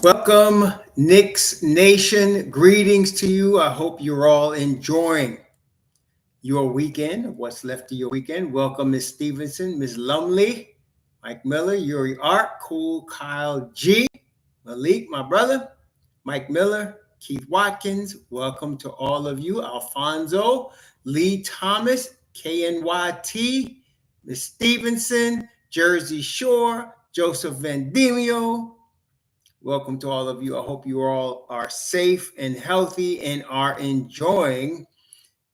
Welcome, Knicks Nation. Greetings to you. I hope you're all enjoying your weekend, what's left of your weekend. Welcome, Miss Stevenson, Miss Lumley, Mike Miller, Yuri Art, Cool Kyle G, Malik, my brother, Mike Miller, Keith Watkins. Welcome to all of you. Alfonso, Lee Thomas, KNYT, Miss Stevenson, Jersey Shore, Joseph Vandemio. Welcome to all of you. I hope you all are safe and healthy and are enjoying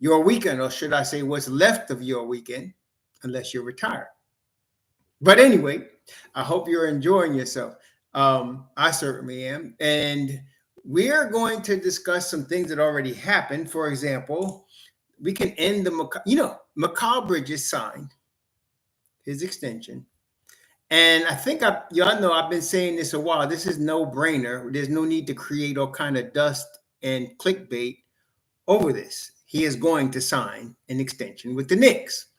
your weekend, or should I say what's left of your weekend, unless you're retired. But anyway, I hope you're enjoying yourself. I certainly am. And we're going to discuss some things that already happened. For example, we can end Mikal Bridges signed his extension. And I think y'all know I've been saying this a while. This is no brainer. There's no need to create all kind of dust and clickbait over this. He is going to sign an extension with the Knicks.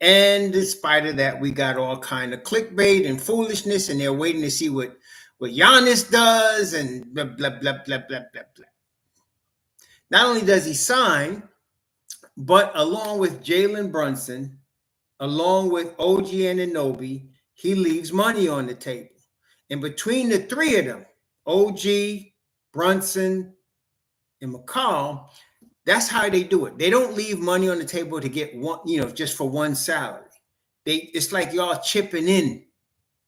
And in spite of that, we got all kind of clickbait and foolishness, and they're waiting to see what Giannis does and blah, blah, blah, blah, blah, blah, blah. Not only does he sign, but along with Jalen Brunson, along with OG Anunoby, he leaves money on the table. And between the three of them, OG, Brunson, and Mikal, that's how they do it. They don't leave money on the table to get one, just for one salary. It's like y'all chipping in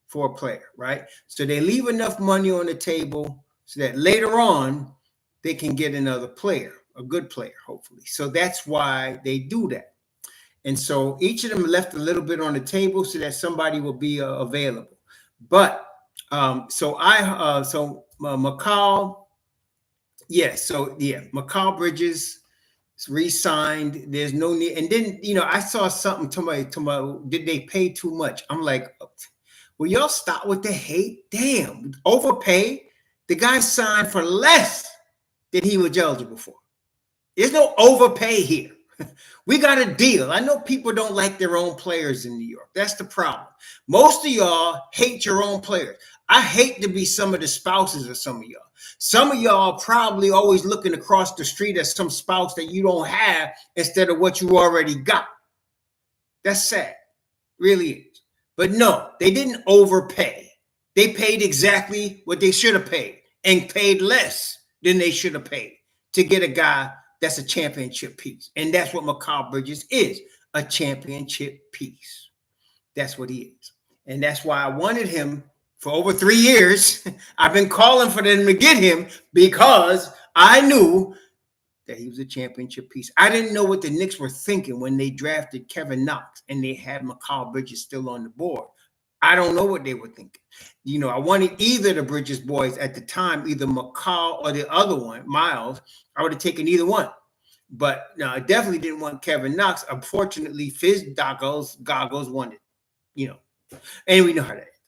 for a player, right? So they leave enough money on the table so that later on they can get another player, a good player, hopefully. So that's why they do that. And so each of them left a little bit on the table so that somebody will be available. But Mikal, Mikal Bridges re-signed. There's no need. And then, I saw something to my, did they pay too much? I'm like, will y'all stop with the hate? Damn, overpay. The guy signed for less than he was eligible for. There's no overpay here. We got a deal. I know people don't like their own players in New York. That's the problem. Most of y'all hate your own players. I hate to be some of the spouses of some of y'all. Some of y'all probably always looking across the street at some spouse that you don't have instead of what you already got. That's sad. Really is. But no, they didn't overpay. They paid exactly what they should have paid and paid less than they should have paid to get a guy that's a championship piece. And that's what Mikal Bridges is, a championship piece. That's what he is. And that's why I wanted him for over 3 years. I've been calling for them to get him because I knew that he was a championship piece. I didn't know what the Knicks were thinking when they drafted Kevin Knox and they had Mikal Bridges still on the board. I don't know what they were thinking. I wanted either the Bridges boys at the time, either Mikal or the other one, Miles. I would have taken either one. But no, I definitely didn't want Kevin Knox. Unfortunately, Fizz goggles wanted, and we know how that is.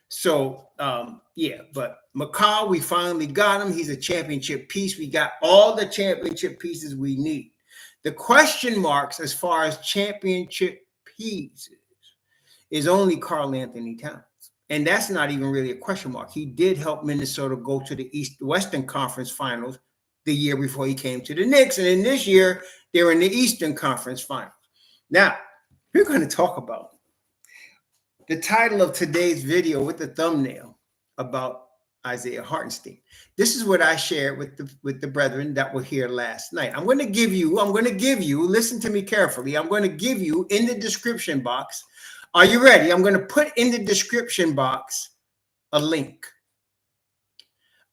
So, but Mikal, we finally got him. He's a championship piece. We got all the championship pieces we need. The question marks as far as championship pieces is only Karl Anthony Towns. And that's not even really a question mark. He did help Minnesota go to the Western Conference Finals the year before he came to the Knicks. And in this year, they're in the Eastern Conference Finals. Now, we're going to talk about the title of today's video with the thumbnail about Isaiah Hartenstein. This is what I shared with the brethren that were here last night. I'm going to give you, listen to me carefully. I'm going to give you in the description box. Are you ready? I'm going to put in the description box a link.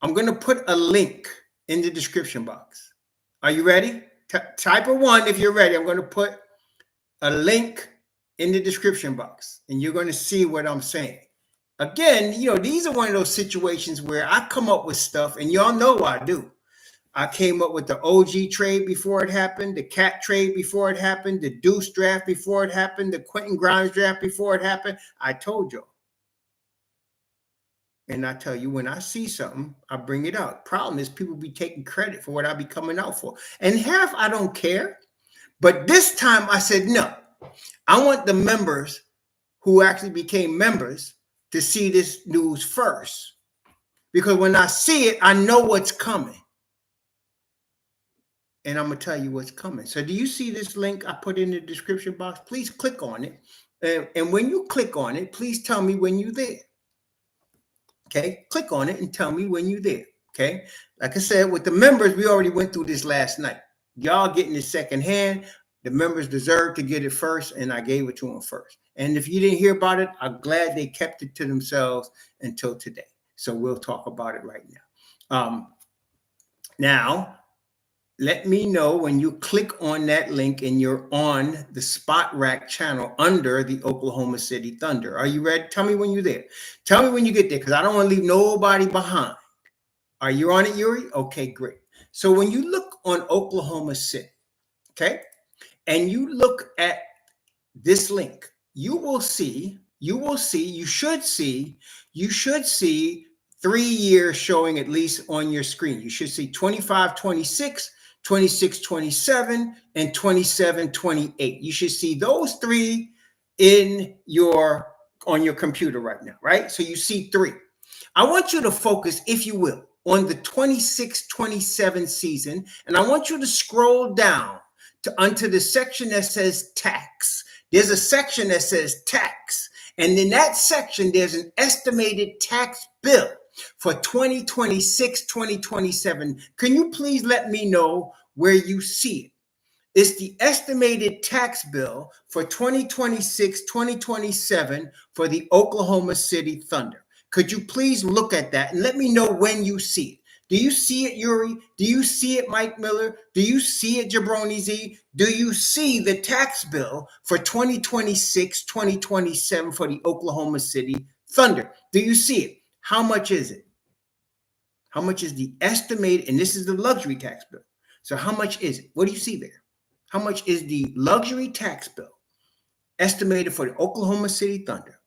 I'm going to put a link in the description box. Are you ready? Type a 1 if you're ready. I'm going to put a link in the description box, and you're going to see what I'm saying. Again, these are one of those situations where I come up with stuff, and y'all know I do. I came up with the OG trade before it happened, the Cat trade before it happened, the Deuce draft before it happened, the Quentin Grimes draft before it happened. I told y'all. And I tell you, when I see something, I bring it out. Problem is, people be taking credit for what I be coming out for. And half, I don't care. But this time I said, no, I want the members who actually became members to see this news first. because when I see it, I know what's coming. And I'm going to tell you what's coming. So do you see this link I put in the description box? Please click on it. And when you click on it, please tell me when you're there. Okay, click on it and tell me when you're there. Okay, like I said, with the members, we already went through this last night. Y'all getting it secondhand. The members deserve to get it first, and I gave it to them first. And if you didn't hear about it, I'm glad they kept it to themselves until today. So we'll talk about it right now. Now, let me know when you click on that link and you're on the Spot Rack channel under the Oklahoma City Thunder. Are you ready? Tell me when you're there. Tell me when you get there, because I don't want to leave nobody behind. Are you on it, Yuri? Okay, great. So when you look on Oklahoma City, okay, and you look at this link, you should see 3 years showing at least on your screen. You should see 25, 26, 26, 27, and 27, 28. You should see those three on your computer right now, right? So you see 3. I want you to focus, if you will, on the 26-27 season, and I want you to scroll down onto the section that says tax. There's a section that says tax, and in that section, there's an estimated tax bill for 2026, 2027. Can you please let me know where you see it? It's the estimated tax bill for 2026, 2027 for the Oklahoma City Thunder. Could you please look at that and let me know when you see it? Do you see it, Yuri? Do you see it, Mike Miller? Do you see it, Jabroni Z? Do you see the tax bill for 2026, 2027 for the Oklahoma City Thunder? Do you see it? How much is it? How much is the estimated? And this is the luxury tax bill. So how much is it? What do you see there? How much is the luxury tax bill estimated for the Oklahoma City Thunder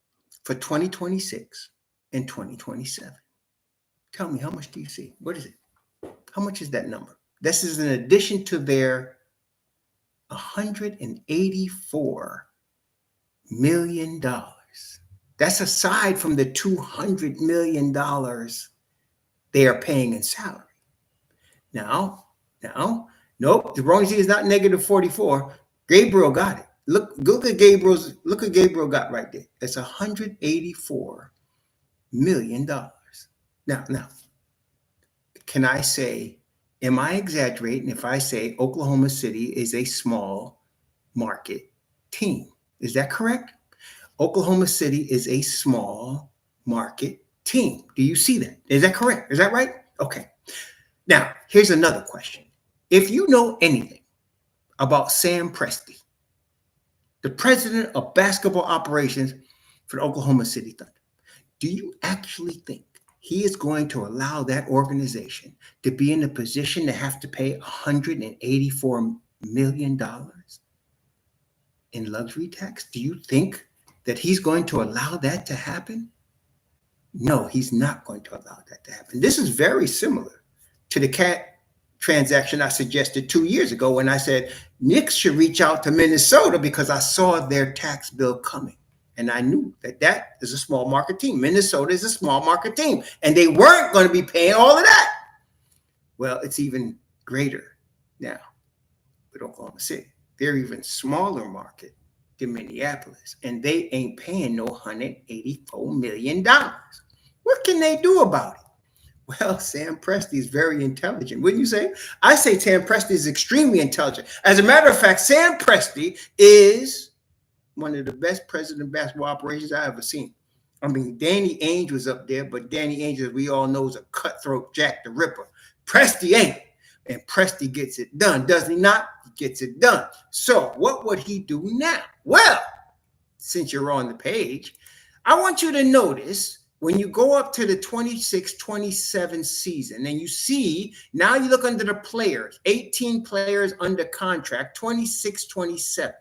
for 2026 and 2027? Tell me, how much do you see? What is it? How much is that number? This is in addition to their $184 million. That's aside from the $200 million they are paying in salary. Now, nope, the wrong Z is not negative 44. Gabriel got it. Look at Gabriel got right there. It's $184 million. Now, can I say, am I exaggerating if I say Oklahoma City is a small market team? Is that correct? Oklahoma City is a small market team. Do you see that? Is that correct? Is that right? Okay. Now, here's another question. If you know anything about Sam Presti, the president of basketball operations for the Oklahoma City Thunder, do you actually think he is going to allow that organization to be in a position to have to pay $184 million in luxury tax? Do you think that he's going to allow that to happen? No, he's not going to allow that to happen. This is very similar to the cat transaction I suggested 2 years ago when I said Knicks should reach out to Minnesota because I saw their tax bill coming. And I knew that is a small market team. Minnesota is a small market team. And they weren't going to be paying all of that. Well, it's even greater now with Oklahoma City. They're even smaller market than Minneapolis. And they ain't paying no $184 million. What can they do about it? Well, Sam Presti is very intelligent, wouldn't you say? I say Sam Presti is extremely intelligent. As a matter of fact, Sam Presti is one of the best president of basketball operations I ever seen. I mean, Danny Ainge was up there, but Danny Ainge, as we all know, is a cutthroat Jack the Ripper. Presti ain't. And Presti gets it done. Does he not? He gets it done. So what would he do now? Well, since you're on the page, I want you to notice when you go up to the 26-27 season and you see, now you look under the players, 18 players under contract, 26-27.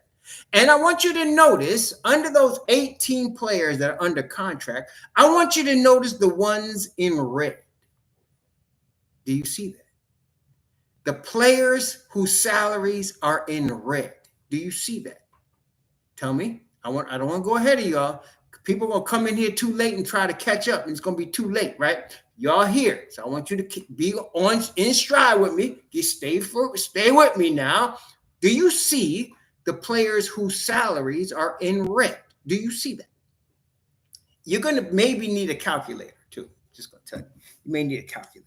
And I want you to notice under those 18 players that are under contract, I want you to notice the ones in red. Do you see that? The players whose salaries are in red. Do you see that? Tell me. I don't want to go ahead of y'all. People are going to come in here too late and try to catch up, and it's going to be too late, right? Y'all here. So I want you to be on in stride with me. You stay with me now. Do you see the players whose salaries are in red? Do you see that? You're going to maybe need a calculator too. Just going to tell you. You may need a calculator.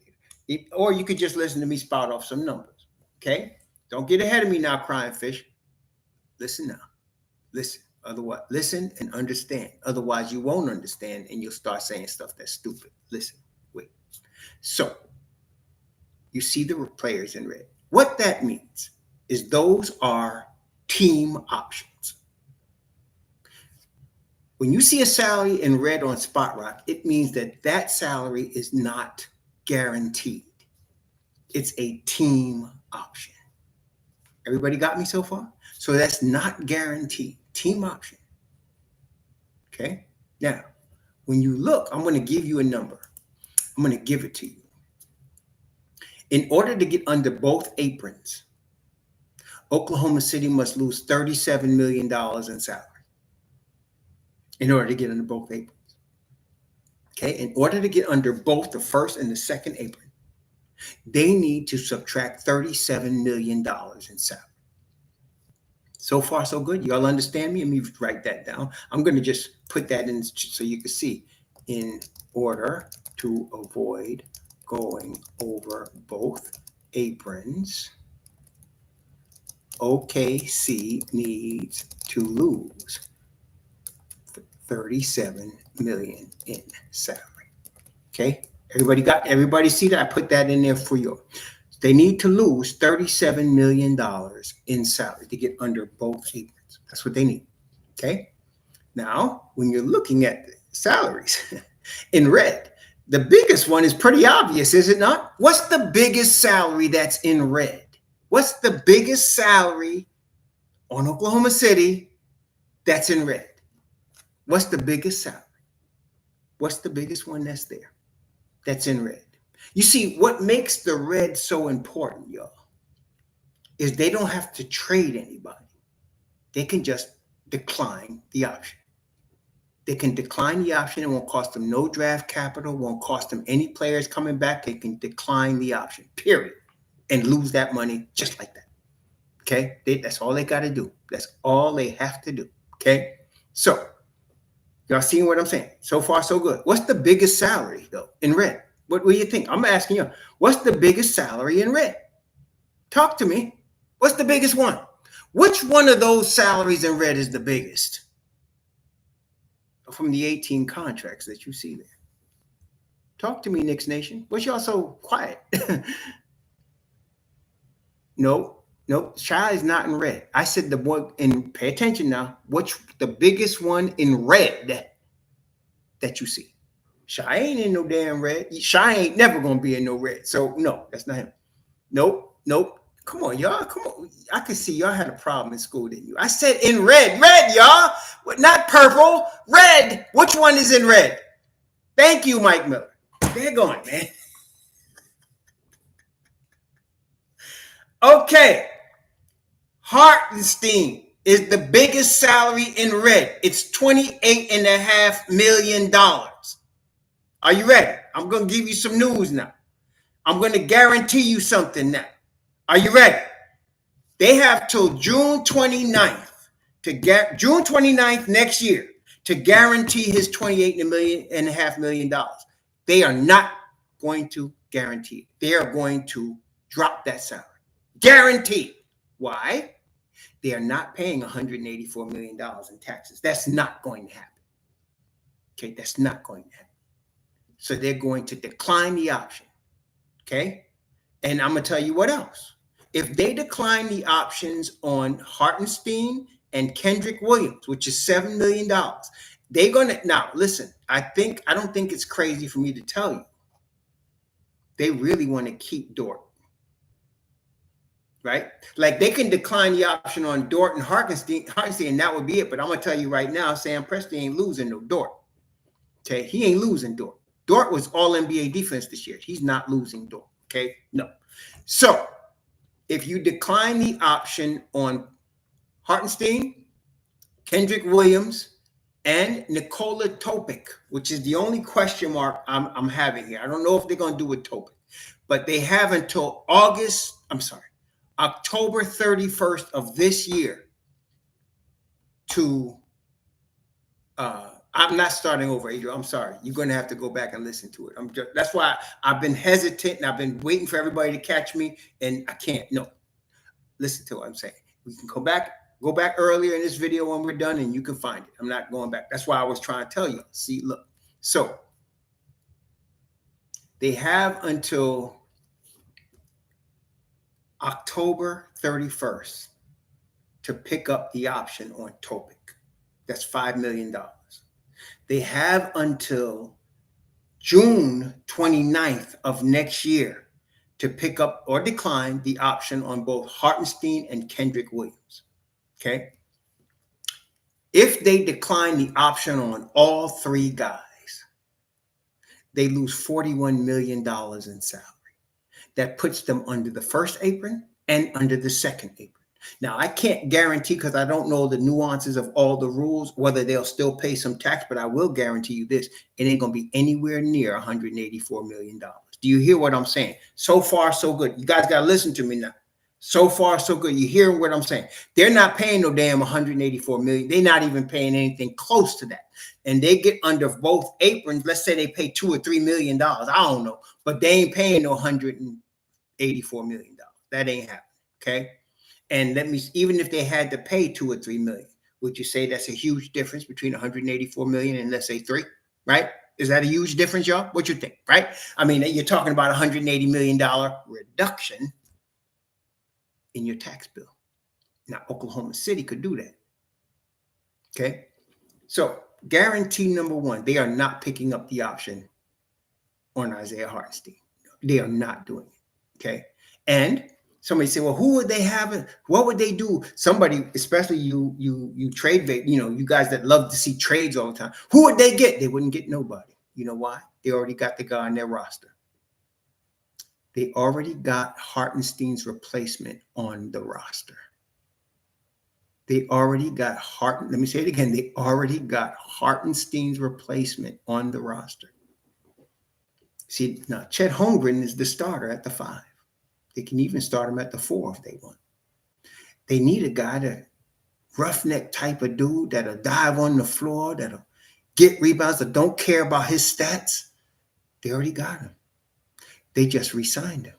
Or you could just listen to me spout off some numbers. Okay? Don't get ahead of me now, crying fish. Listen now. Listen. Otherwise, listen and understand. Otherwise, you won't understand and you'll start saying stuff that's stupid. Listen. Wait. So, you see the players in red. What that means is those are team options. When you see a salary in red on Spot Rock, it means that that salary is not guaranteed. It's a team option. Everybody got me so far? So that's not guaranteed. Team option. Okay? Now, when you look, I'm going to give you a number. I'm going to give it to you. In order to get under both aprons, Oklahoma City must lose $37 million in salary in order to get under both aprons. Okay? In order to get under both the first and the second apron, they need to subtract $37 million in salary. So far, so good. Y'all understand me? Let me write that down. I'm going to just put that in so you can see. In order to avoid going over both aprons, OKC needs to lose $37 million in salary. Okay? Everybody see that? I put that in there for you. They need to lose $37 million in salary to get under both aprons. That's what they need. Okay? Now, when you're looking at the salaries in red, the biggest one is pretty obvious, is it not? What's the biggest salary that's in red? What's the biggest salary on Oklahoma City that's in red? What's the biggest salary? What's the biggest one that's there that's in red? You see, what makes the red so important, y'all, is they don't have to trade anybody. They can just decline the option. They can decline the option. It won't cost them no draft capital, won't cost them any players coming back. They can decline the option, period, and lose that money just like that. Okay? That's all they got to do. That's all they have to do. Okay? So, y'all seeing what I'm saying? So far, so good. What's the biggest salary, though, in red? What do you think? I'm asking you, what's the biggest salary in red? Talk to me. What's the biggest one? Which one of those salaries in red is the biggest? From the 18 contracts that you see there. Talk to me, Knicks Nation. What's y'all so quiet? Nope. Shy is not in red. I said the one, and pay attention now. What's the biggest one in red that you see? Shy ain't in no damn red. Shy ain't never gonna be in no red. So no, that's not him. Nope. Come on, y'all. Come on. I can see y'all had a problem in school, didn't you? I said in red, y'all. But not purple. Red. Which one is in red? Thank you, Mike Miller. They're going, man. Okay. Hartenstein is the biggest salary in red. It's $28.5 million. Are you ready? I'm going to give you some news now. I'm going to guarantee you something now. Are you ready? They have till June 29th to get June 29th next year to guarantee his $28.5 million. They are not going to guarantee it. They are going to drop that salary. Guaranteed. Why? They are not paying $184 million in taxes. That's not going to happen. Okay, that's not going to happen. So they're going to decline the option. Okay? And I'm going to tell you what else. If they decline the options on Hartenstein and Kendrick Williams, which is $7 million, they're going to, now listen, I don't think it's crazy for me to tell you. They really want to keep Dort. Right? Like they can decline the option on Dort and Hartenstein, and that would be it. But I'm going to tell you right now, Sam Presti ain't losing no Dort. Okay? He ain't losing Dort. Dort was all NBA defense this year. He's not losing Dort. Okay? No. So if you decline the option on Hartenstein, Kendrick Williams, and Nikola Topic, which is the only question mark I'm having here. I don't know if they're going to do with Topic, but they have until October 31st of this year to I'm not starting over, Adriel. I'm sorry. You're going to have to go back and listen to it. That's why I've been hesitant and I've been waiting for everybody to catch me, and I can't. No, listen to what I'm saying. We can go back earlier in this video when we're done, and you can find it. I'm not going back. That's why I was trying to tell you. See, look. So they have until October 31st to pick up the option on Topic. That's $5 million. They have until June 29th of next year to pick up or decline the option on both Hartenstein and Kendrick Williams. Okay. If they decline the option on all three guys, they lose $41 million in salary. That puts them under the first apron and under the second apron. Now, I can't guarantee, because I don't know the nuances of all the rules, whether they'll still pay some tax, but I will guarantee you this: it ain't going to be anywhere near $184 million. Do you hear what I'm saying? So far, so good. You guys got to listen to me now. So far, so good. You hear what I'm saying? They're not paying no damn $184 million. They're not even paying anything close to that. And they get under both aprons. Let's say they pay $2 or $3 million. I don't know, but they ain't paying no $184 million. That ain't happening. Okay. And even if they had to pay $2 or $3 million, would you say that's a huge difference between 184 million and let's say 3, right? Is that a huge difference, y'all? What you think, right? I mean, you're talking about $180 million reduction in your tax bill. Now, Oklahoma City could do that. Okay. So guarantee number one, they are not picking up the option on Isaiah Hartenstein. They are not doing it. Okay. And somebody say, well, who would they have? What would they do? Somebody, especially you trade, you guys that love to see trades all the time. Who would they get? They wouldn't get nobody. You know why? They already got the guy on their roster. They already got Hartenstein's replacement on the roster. They already got let me say it again. They already got Hartenstein's replacement on the roster. See, now Chet Holmgren is the starter at the 5. They can even start him at the 4 if they want. They need a guy, that roughneck type of dude that'll dive on the floor, that'll get rebounds, that don't care about his stats. They already got him. They just re-signed him.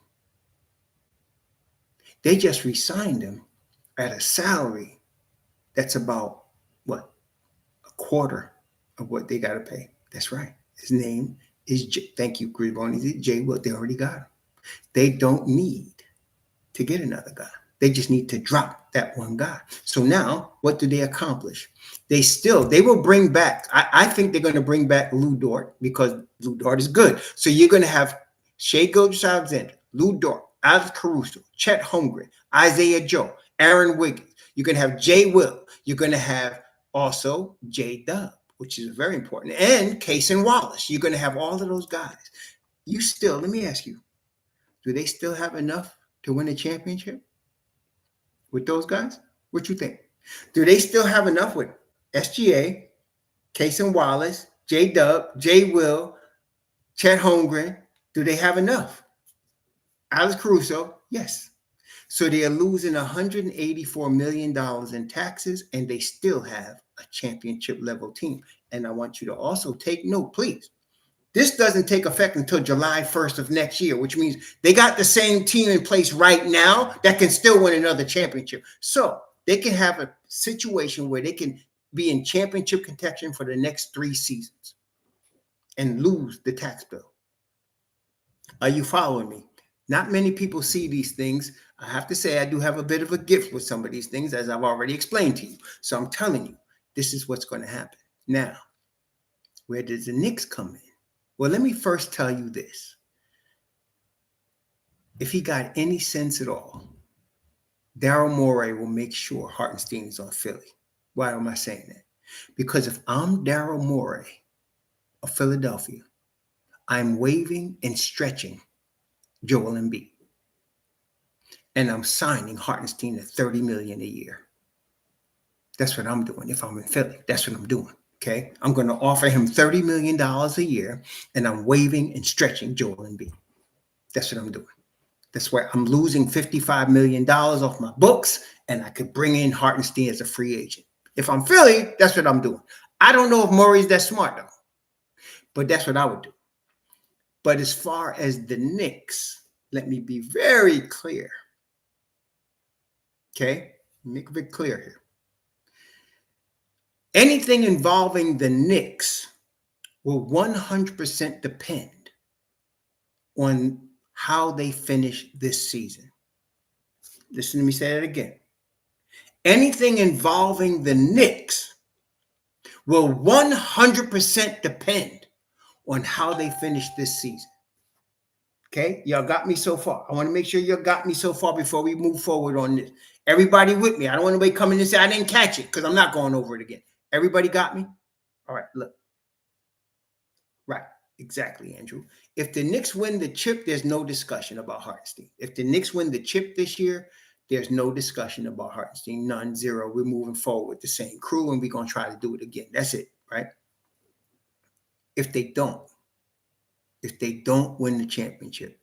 They just re-signed him at a salary that's about, what, a quarter of what they got to pay. That's right. His name is thank you, Grisbon. Is it Jay Will? They already got him. They don't need to get another guy. They just need to drop that one guy. So now, what do they accomplish? They will bring back, I think they're going to bring back Lou Dort, because Lou Dort is good. So you're going to have Shai Gilgeous-Alexander, Lou Dort, Alex Caruso, Chet Holmgren, Isaiah Joe, Aaron Wiggins. You're going to have Jay Will. You're going to have also J-Dub, which is very important, and Cason Wallace. You're going to have all of those guys. Let me ask you, do they still have enough to win a championship with those guys? What you think? Do they still have enough with SGA, Cason Wallace, J-Dub, Jay Will, Chet Holmgren? Do they have enough? Alex Caruso? Yes. So they are losing $184 million in taxes, and they still have a championship level team. And I want you to also take note, please. This doesn't take effect until July 1st of next year, which means they got the same team in place right now that can still win another championship. So they can have a situation where they can be in championship contention for the next 3 seasons and lose the tax bill. Are you following me? Not many people see these things. I have to say, I do have a bit of a gift with some of these things, as I've already explained to you. So I'm telling you, this is what's going to happen. Now, where does the Knicks come in? Well, let me first tell you this. If he got any sense at all, Daryl Morey will make sure Hartenstein is on Philly. Why am I saying that? Because if I'm Daryl Morey of Philadelphia, I'm waving and stretching Joel Embiid. And I'm signing Hartenstein at $30 million a year. That's what I'm doing if I'm in Philly. That's what I'm doing. Okay, I'm going to offer him $30 million a year, and I'm waiving and stretching Joel Embiid. That's what I'm doing. That's why I'm losing $55 million off my books, and I could bring in Hartenstein as a free agent. If I'm Philly, that's what I'm doing. I don't know if Murray's that smart, though, but that's what I would do. But as far as the Knicks, let me be very clear. Okay? Make it clear here. Anything involving the Knicks will 100% depend on how they finish this season. Listen to me say that again. Anything involving the Knicks will 100% depend on how they finish this season. Okay? Y'all got me so far. I want to make sure y'all got me so far before we move forward on this. Everybody with me. I don't want anybody coming and say I didn't catch it, because I'm not going over it again. Everybody got me? All right, look. Right. Exactly, Andrew. If the Knicks win the chip, there's no discussion about Hartenstein. If the Knicks win the chip this year, there's no discussion about Hartenstein. None, zero. We're moving forward with the same crew, and we're going to try to do it again. That's it, right? If they don't win the championship,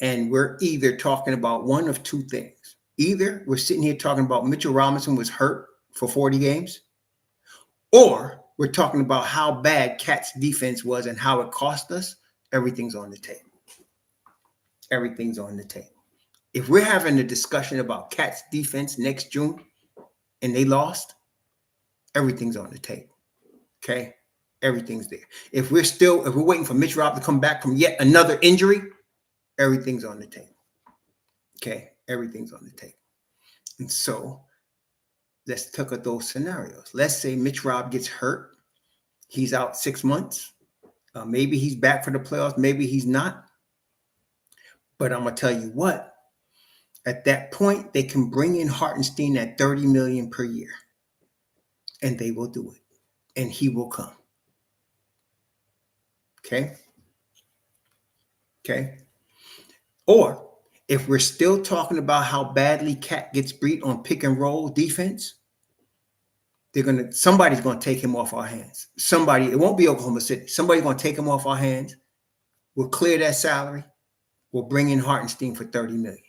and we're either talking about one of two things. Either we're sitting here talking about Mitchell Robinson was hurt for 40 games, or we're talking about how bad Cat's defense was and how it cost us. Everything's on the table. Everything's on the table. If we're having a discussion about Cat's defense next June and they lost, everything's on the table. Okay? Everything's there. If we're waiting for Mitch Rob to come back from yet another injury, everything's on the table. Okay? Everything's on the table. And so let's look at those scenarios. Let's say Mitch Rob gets hurt. He's out 6 months. Maybe he's back for the playoffs. Maybe he's not. But I'm going to tell you what. At that point, they can bring in Hartenstein at $30 million per year. And they will do it. And he will come. Okay? Okay? Or if we're still talking about how badly Cat gets beat on pick and roll defense, somebody's going to take him off our hands. Somebody, it won't be Oklahoma City. Somebody's going to take him off our hands. We'll clear that salary. We'll bring in Hartenstein for $30 million.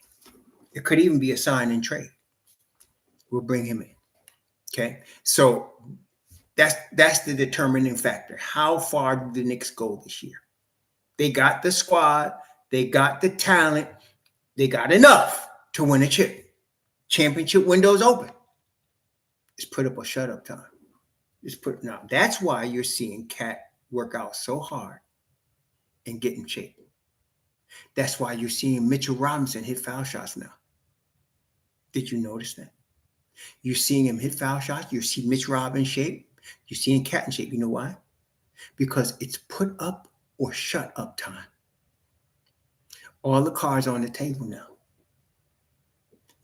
It could even be a sign and trade. We'll bring him in. Okay. So that's the determining factor. How far do the Knicks go this year? They got the squad. They got the talent. They got enough to win a chip. Championship window's open. It's put up or shut up time. Now that's why you're seeing Cat work out so hard and get in shape. That's why you're seeing Mitchell Robinson hit foul shots now. Did you notice that? You're seeing him hit foul shots. You see Mitch Rob in shape. You're seeing Cat in shape. You know why? Because it's put up or shut up time. All the cards are on the table now.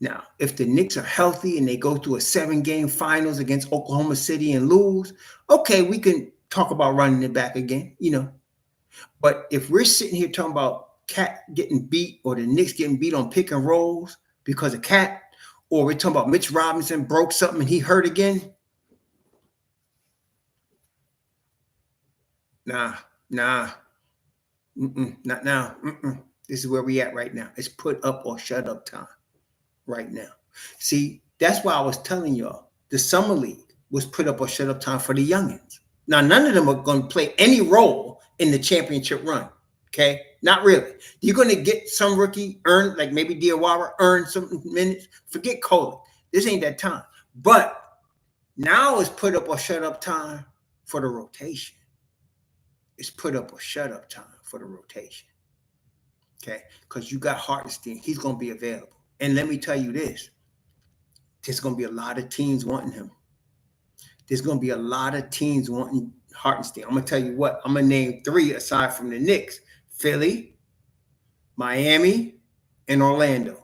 Now, if the Knicks are healthy and they go through a 7-game finals against Oklahoma City and lose, okay, we can talk about running it back again, But if we're sitting here talking about Cat getting beat or the Knicks getting beat on pick and rolls because of Cat, or we're talking about Mitch Robinson broke something and he hurt again, nah, not now. This is where we at right now. It's put up or shut up time right now. See, that's why I was telling y'all the summer league was put up or shut up time for the youngins. Now, none of them are going to play any role in the championship run. Okay, not really. You're going to get some rookie earn, like maybe Diawara earn some minutes. Forget Coley. This ain't that time. But now it's put up or shut up time for the rotation. It's put up or shut up time for the rotation. Okay, because you got Hartenstein. He's going to be available. And let me tell you this. There's going to be a lot of teams wanting him. There's going to be a lot of teams wanting Hartenstein. I'm going to tell you what. I'm going to name 3 aside from the Knicks. Philly, Miami, and Orlando.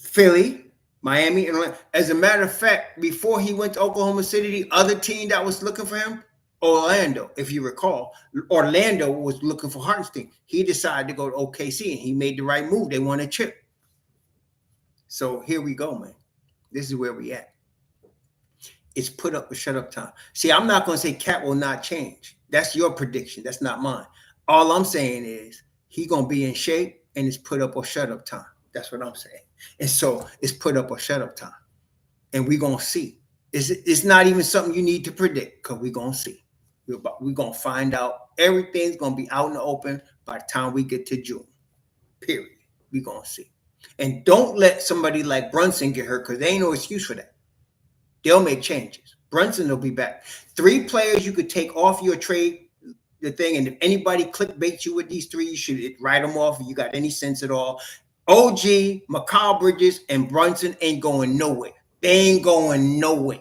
Philly, Miami, and Orlando. As a matter of fact, before he went to Oklahoma City, the other team that was looking for him, Orlando, if you recall. Orlando was looking for Hartenstein. He decided to go to OKC, and he made the right move. They won a chip. So here we go, man. This is where we at. It's put up or shut up time. See, I'm not going to say Cat will not change. That's your prediction. That's not mine. All I'm saying is he's going to be in shape and it's put up or shut up time. That's what I'm saying. And so it's put up or shut up time. And we're going to see. It's not even something you need to predict because we're going to see. We're going to find out. Everything's going to be out in the open by the time we get to June. Period. We're going to see. And don't let somebody like Brunson get hurt because there ain't no excuse for that. They'll make changes. Brunson will be back. 3 players you could take off your trade, the thing, and if anybody clickbaits you with these 3, you should write them off if you got any sense at all. OG, Mikal Bridges, and Brunson ain't going nowhere. They ain't going nowhere.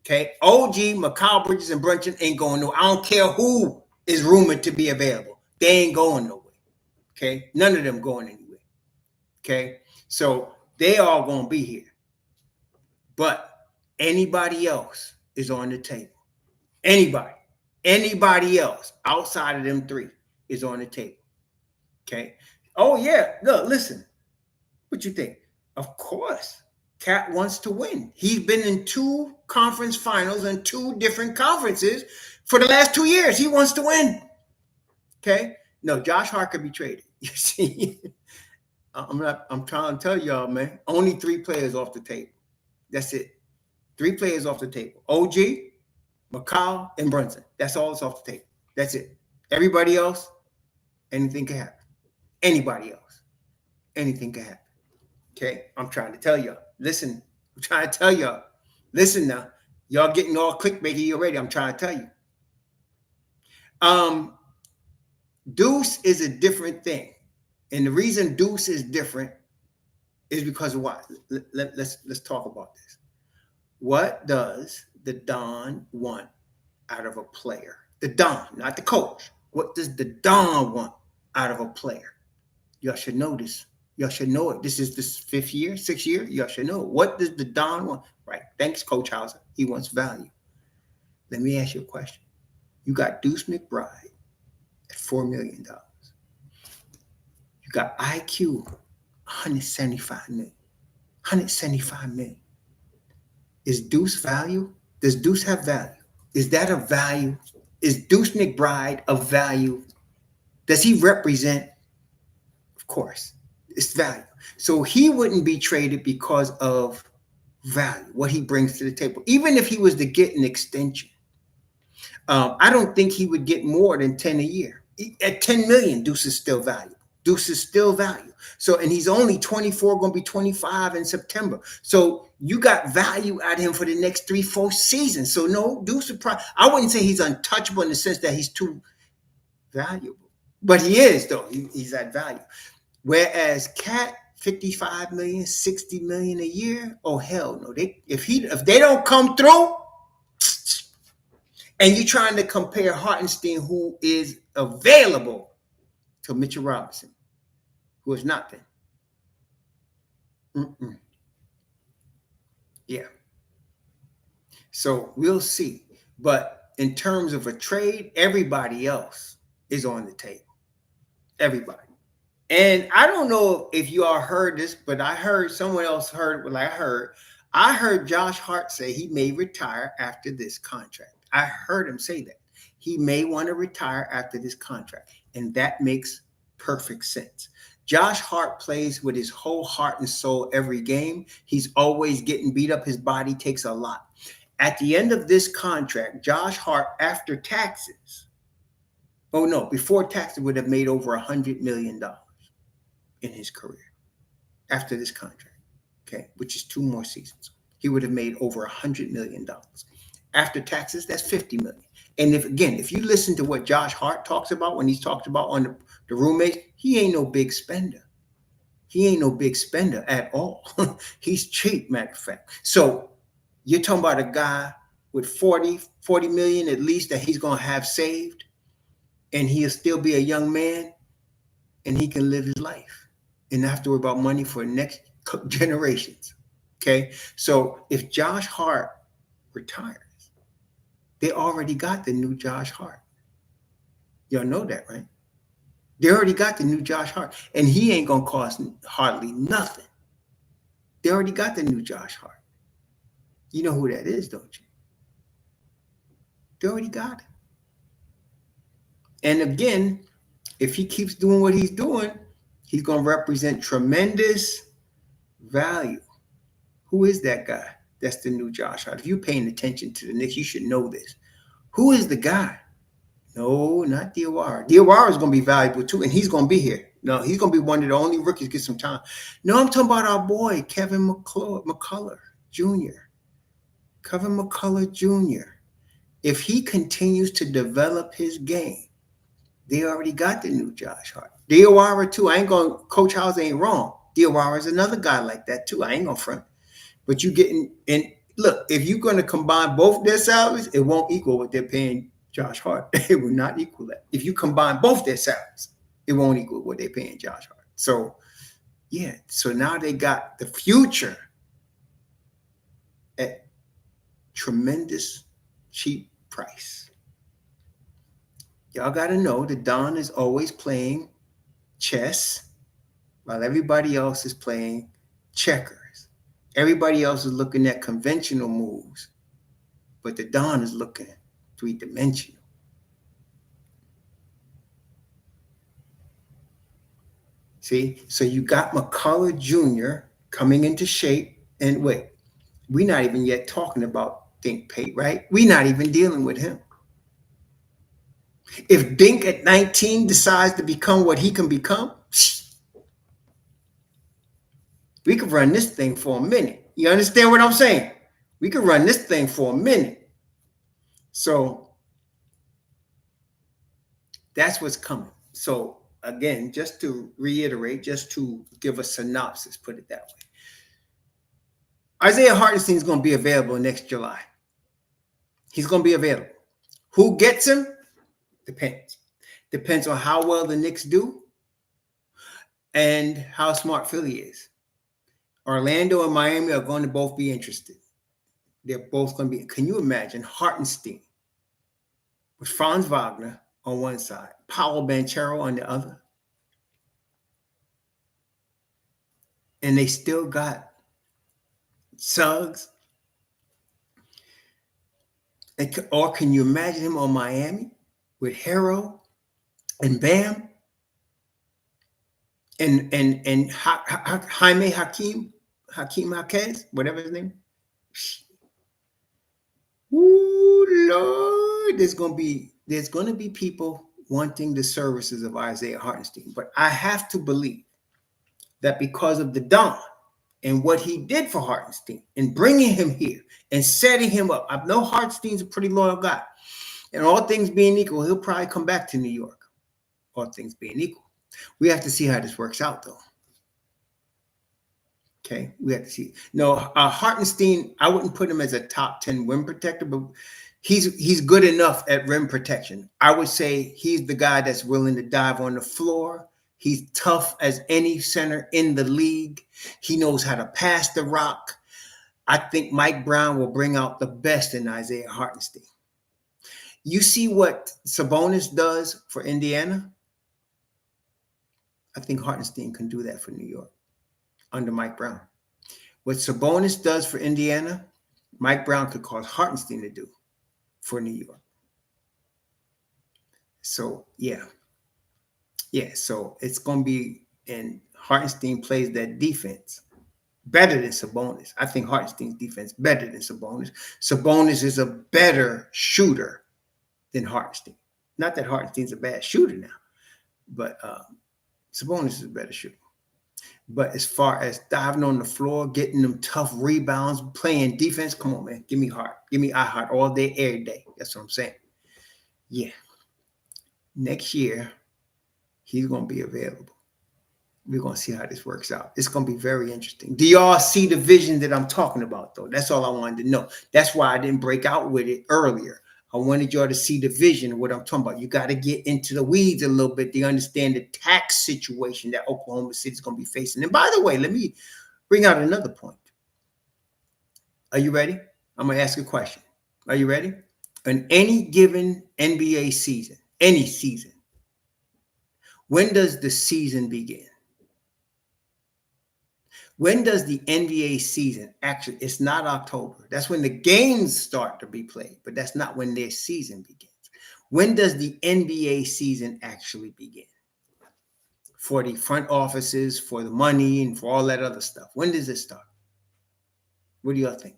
Okay? OG, Mikal Bridges, and Brunson ain't going nowhere. I don't care who is rumored to be available. They ain't going nowhere. Okay? None of them going anywhere. Okay? So they all going to be here. But anybody else is on the table. Anybody else outside of them 3 is on the table. Okay. Oh yeah. Look, listen. What you think? Of course, Cat wants to win. He's been in 2 conference finals and 2 different conferences for the last 2 years. He wants to win. Okay. No, Josh Hart could be traded. You see, I'm trying to tell y'all, man. Only 3 players off the table. That's it. 3 players off the table. OG, Mikal, and Brunson. That's all that's off the table. That's it. Everybody else, anything can happen. Anybody else, anything can happen. Okay? I'm trying to tell y'all. Listen. I'm trying to tell y'all. Listen now. Y'all getting all clickbaity already. I'm trying to tell you. Deuce is a different thing. And the reason Deuce is different is because of what? Let's talk about this. What does the Don want out of a player? The Don, not the coach. What does the Don want out of a player? Y'all should know this. Y'all should know it. This is the 5th year, 6th year. Y'all should know it. What does the Don want? Right. Thanks, Coach Hauser. He wants value. Let me ask you a question. You got Deuce McBride at $4 million. You got IQ, $175 million. $175 million. Is Deuce value? Does Deuce have value? Is that a value? Is Deuce McBride of value? Does he represent? Of course, it's value. So he wouldn't be traded because of value, what he brings to the table. Even if he was to get an extension, I don't think he would get more than 10 a year. At 10 million, Deuce is still value. Deuce is still value. So, and he's only 24, going to be 25 in September. So you got value out of him for the next 3-4 seasons. So no, Deuce is probably, I wouldn't say he's untouchable in the sense that he's too valuable, but he is though. He's at value. Whereas Cat, 55 million, 60 million a year. Oh hell no! If they don't come through, and you're trying to compare Hartenstein, who is available, to Mitchell Robinson, who has not been. Yeah. So we'll see. But in terms of a trade, everybody else is on the table. Everybody. And I don't know if you all heard this, but I heard someone else heard what I heard. I heard Josh Hart say he may retire after this contract. I heard him say that. He may want to retire after this contract. And that makes perfect sense. Josh Hart plays with his whole heart and soul every game. He's always getting beat up. His body takes a lot. At the end of this contract, Josh Hart, after taxes, before taxes, would have made over $100 million in his career after this contract, okay, which is 2 more seasons. He would have made over $100 million. After taxes, that's $50 million. And if you listen to what Josh Hart talks about when he's talked about on the roommates, he ain't no big spender. He ain't no big spender at all. He's cheap, matter of fact. So you're talking about a guy with 40 million at least that he's going to have saved, and he'll still be a young man, and he can live his life and not have to worry about money for the next generations. Okay. So if Josh Hart retires, they already got the new Josh Hart. Y'all know that, right? They already got the new Josh Hart, and he ain't going to cost hardly nothing. They already got the new Josh Hart. You know who that is, don't you? They already got it. And again, if he keeps doing what he's doing, he's going to represent tremendous value. Who is that guy? That's the new Josh Hart. If you're paying attention to the Knicks, you should know this. Who is the guy? No, not Diawara. Diawara is going to be valuable too, and he's going to be here. No, he's going to be one of the only rookies get some time. No, I'm talking about our boy, Kevin McCullough Jr. Kevin McCullough Jr. If he continues to develop his game, they already got the new Josh Hart. Diawara too. I ain't going. Coach House ain't wrong. Diawara is another guy like that too. I ain't gonna front. But you getting and look, if you're going to combine both their salaries, it won't equal what they're paying Josh Hart. It will not equal that. If you combine both their salaries, it won't equal what they're paying Josh Hart. So, yeah. So now they got the future at tremendous cheap price. Y'all got to know that Don is always playing chess while everybody else is playing checkers. Everybody else is looking at conventional moves, but the Don is looking three-dimensional. See? So you got McCullough Jr. coming into shape. And wait, we're not even yet talking about Dink Pate, right? We're not even dealing with him. If Dink at 19 decides to become what he can become, we could run this thing for a minute. You understand what I'm saying? We could run this thing for a minute. So that's what's coming. So again, just to reiterate, just to give a synopsis, put it that way. Isaiah Hartenstein is going to be available next July. He's going to be available. Who gets him? Depends. Depends on how well the Knicks do and how smart Philly is. Orlando and Miami are going to both be interested. They're both going to be. Can you imagine Hartenstein with Franz Wagner on one side, Paolo Banchero on the other? And they still got Suggs. Or can you imagine him on Miami with Harrow and Bam and Jaime Hakeem Jaquez, whatever his name. Ooh, Lord, there's gonna be people wanting the services of Isaiah Hartenstein, but I have to believe that because of the Don and what he did for Hartenstein and bringing him here and setting him up, I know Hartenstein's a pretty loyal guy, and all things being equal, he'll probably come back to New York. All things being equal, we have to see how this works out, though. Okay, we have to see. No, Hartenstein, I wouldn't put him as a top 10 rim protector, but he's good enough at rim protection. I would say he's the guy that's willing to dive on the floor. He's tough as any center in the league. He knows how to pass the rock. I think Mike Brown will bring out the best in Isaiah Hartenstein. You see what Sabonis does for Indiana? I think Hartenstein can do that for New York under Mike Brown. What Sabonis does for Indiana, Mike Brown could cause Hartenstein to do for New York. So, yeah. Yeah, so it's going to be, and Hartenstein plays that defense better than Sabonis. I think Hartenstein's defense better than Sabonis. Sabonis is a better shooter than Hartenstein. Not that Hartenstein's a bad shooter now, but Sabonis is a better shooter. But as far as diving on the floor, getting them tough rebounds, playing defense, come on, man. Give me Hart. Give me Ihart all day, every day. That's what I'm saying. Yeah. Next year, he's going to be available. We're going to see how this works out. It's going to be very interesting. Do y'all see the vision that I'm talking about, though? That's all I wanted to know. That's why I didn't break out with it earlier. I wanted y'all to see the vision of what I'm talking about. You got to get into the weeds a little bit to understand the tax situation that Oklahoma City is going to be facing. And by the way, let me bring out another point. Are you ready? I'm going to ask a question. Are you ready? In any given NBA season, any season, when does the season begin? When does the NBA season actually? It's not October. That's when the games start to be played, but that's not when their season begins. When does the NBA season actually begin? For the front offices, for the money, and for all that other stuff. When does it start? What do y'all think?